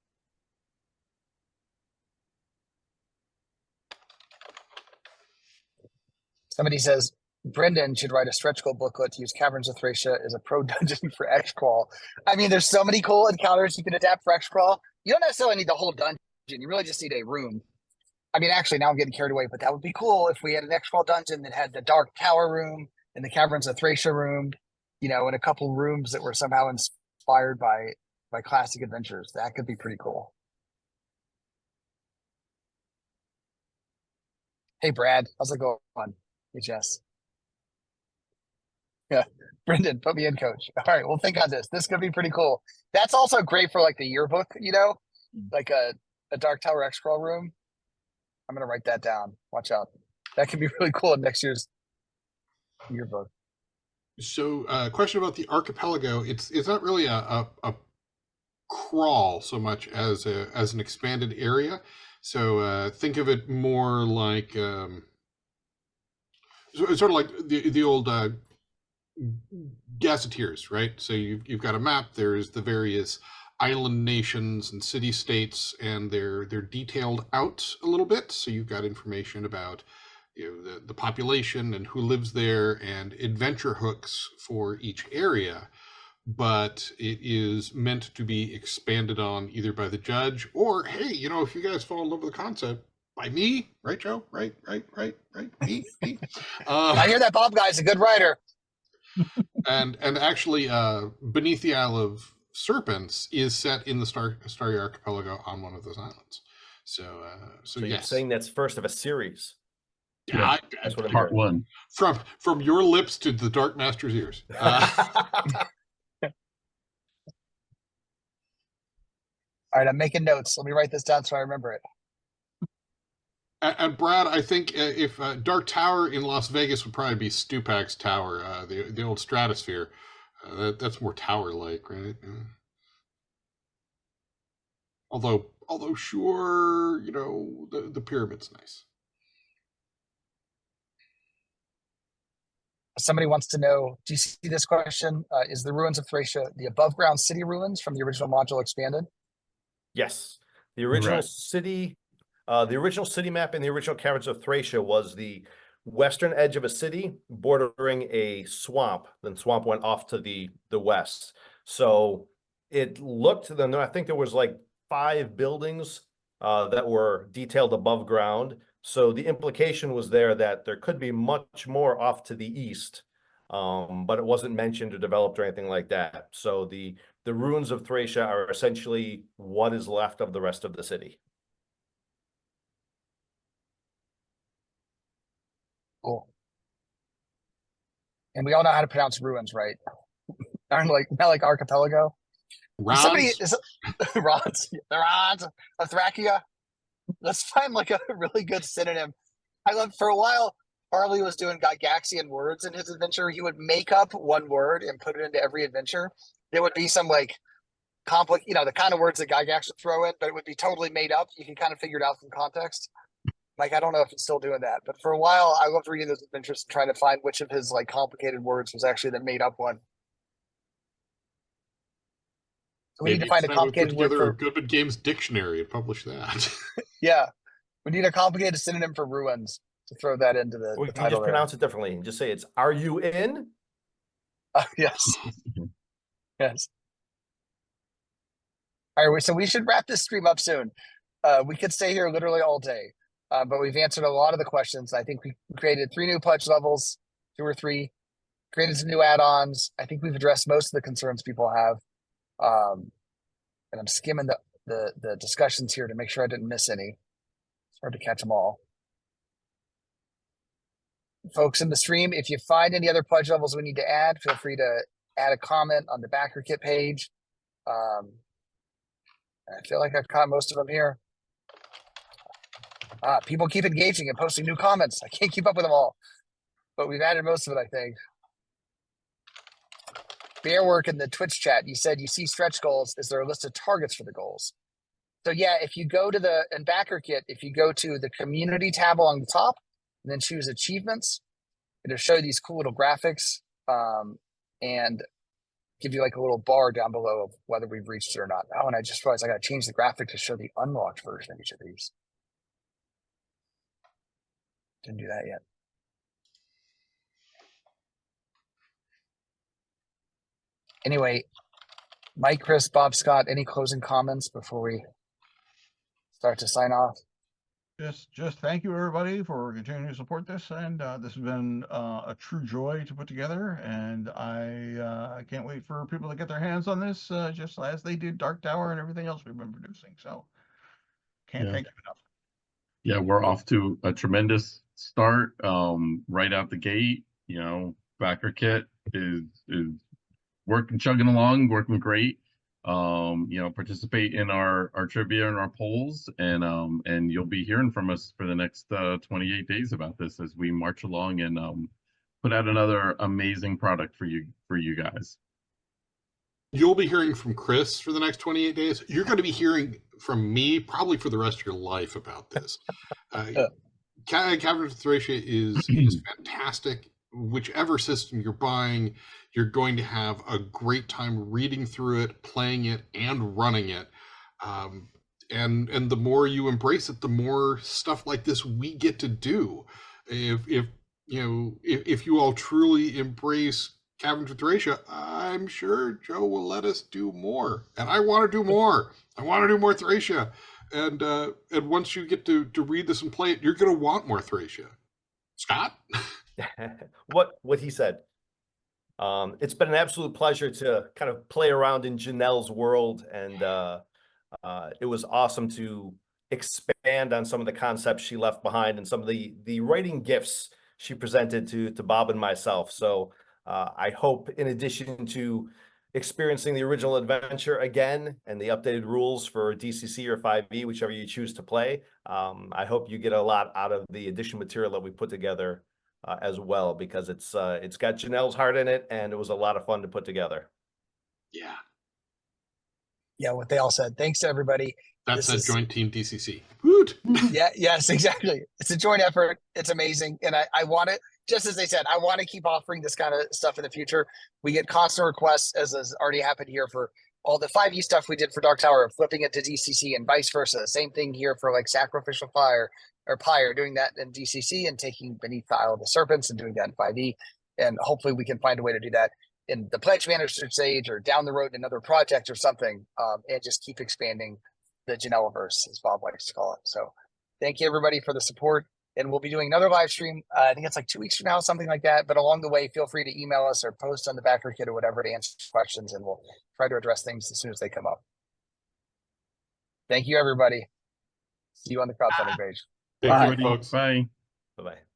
Somebody says Brendan should write a stretch goal booklet to use Caverns of Thracia as a pro dungeon for X crawl. I mean, there's so many cool encounters you can adapt for X crawl. You don't necessarily need the whole dungeon. You really just need a room. I mean, actually, now I'm getting carried away, but that would be cool if we had an X crawl dungeon that had the Dark Tower room and the Caverns of Thracia room, you know, and a couple rooms that were somehow inspired by classic adventures. That could be pretty cool. Hey, Brad, how's it going? Hey, Jess. Yeah, Brendan, put me in, coach. All right, we'll think on this. This could be pretty cool. That's also great for like the yearbook, you know, like a Dark Tower X crawl room. I'm gonna write that down. Watch out. That could be really cool in next year's yearbook. So, question about the archipelago. It's not really a crawl so much as an expanded area. So think of it more like sort of like the old gazetteers, right? So you've got a map. There's the various island nations and city states, and they're detailed out a little bit. So you've got information about the population and who lives there, and adventure hooks for each area. But it is meant to be expanded on either by the judge or, hey, if you guys fall in love with the concept, by me, right, Joe? Right, me. I hear that Bob guy's a good writer. And actually, Beneath the Isle of Serpents is set in the Starry Archipelago on one of those islands. So So you're yes. saying that's first of a series? Yeah, That's what I'm part hearing. one. From your lips to the Dark Master's ears. All right, I'm making notes. Let me write this down so I remember it. And Brad, I think if Dark Tower in Las Vegas would probably be Stupak's tower, the old Stratosphere. That's more tower-like, right? Although sure, the pyramid's nice. Somebody wants to know, do you see this question? Is the ruins of Thracia the above ground city ruins from the original module expanded? Yes, the original Correct. city, the original city map in the original Caverns of Thracia was the western edge of a city bordering a swamp. Then swamp went off to the west. So it looked, then I think there was like 5 buildings that were detailed above ground. So the implication was there that there could be much more off to the east, but it wasn't mentioned or developed or anything like that. So the ruins of Thracia are essentially what is left of the rest of the city. Cool. And we all know how to pronounce ruins, right? Not like archipelago. Somebody Rods. is Rons, the Rons of Thracia. Let's find like a really good synonym. I love for a while. Harley was doing Gygaxian words in his adventure. He would make up one word and put it into every adventure. There would be some like complex, the kind of words that Gygax would throw in, but it would be totally made up. You can kind of figure it out from context. Like, I don't know if he's still doing that, but for a while, I loved reading those adventures and trying to find which of his like complicated words was actually the made up one. So we need to find a Maybe it's time we complicated put word together a for, Goodman Games dictionary and publish that. yeah, we need a complicated synonym for ruins to throw that into the We can title just there. pronounce it differently and just say it's, are you in? Yes. Yes. All right, so we should wrap this stream up soon. We could stay here literally all day, but we've answered a lot of the questions. I think we created 3 new pledge levels, 2 or 3, created some new add-ons. I think we've addressed most of the concerns people have. And I'm skimming the discussions here to make sure I didn't miss any. It's hard to catch them all. Folks in the stream, if you find any other pledge levels we need to add, feel free to add a comment on the backer kit page. I feel like I've caught most of them here. People keep engaging and posting new comments. I can't keep up with them all, but we've added most of it, I think. Bearwork in the Twitch chat, you said you see stretch goals. Is there a list of targets for the goals? So yeah, if you go to in backer kit, if you go to the community tab along the top and then choose achievements, it'll show you these cool little graphics and give you like a little bar down below of whether we've reached it or not. Oh, and I just realized I got to change the graphic to show the unlocked version of each of these. Didn't do that yet. Anyway, Mike, Chris, Bob, Scott, any closing comments before we start to sign off? Just thank you, everybody, for continuing to support this, and this has been a true joy to put together, and I can't wait for people to get their hands on this, just as they did Dark Tower and everything else we've been producing. So can't thank you enough. Yeah, we're off to a tremendous start right out the gate. Backer kit is chugging along, working great. Participate in our trivia and our polls, and you'll be hearing from us for the next 28 days about this as we march along and put out another amazing product for you guys. You'll be hearing from Chris for the next 28 days. You're going to be hearing from me probably for the rest of your life about this. Caverns of Thracia is fantastic. Whichever system you're buying, you're going to have a great time reading through it, playing it, and running it. And the more you embrace it, the more stuff like this we get to do. If you all truly embrace Caverns of Thracia, I'm sure Joe will let us do more. And I want to do more. I want to do more Thracia. And once you get to read this and play it, you're going to want more Thracia. Scott? What he said. It's been an absolute pleasure to kind of play around in Janelle's world, and it was awesome to expand expand on some of the concepts she left behind and some of the writing gifts she presented to Bob and myself. So I hope, in addition to experiencing the original adventure again and the updated rules for DCC or 5e, whichever you choose to play, I hope you get a lot out of the addition material that we put together as well, because it's got Janelle's heart in it, and it was a lot of fun to put together. Yeah. Yeah, what they all said. Thanks to everybody. That's This a is- joint team DCC. Woot! Yeah, yes, exactly. It's a joint effort. It's amazing. And I want it, just as they said, I want to keep offering this kind of stuff in the future. We get constant requests, as has already happened here, for all the 5e stuff we did for Dark Tower, flipping it to DCC and vice versa. Same thing here for like Sacrificial Fire or Pyre, doing that in DCC and taking Beneath the Isle of the Serpents and doing that in 5e. And hopefully we can find a way to do that in the Pledge Manager stage or down the road in another project or something, and just keep expanding the Janelle-verse, as Bob likes to call it. So thank you everybody for the support. And we'll be doing another live stream. I think it's like 2 weeks from now, something like that. But along the way, feel free to email us or post on the backer kit or whatever to answer questions, and we'll try to address things as soon as they come up. Thank you, everybody. See you on the crowdfunding page. Thank you, Everybody, folks. bye. Bye-bye.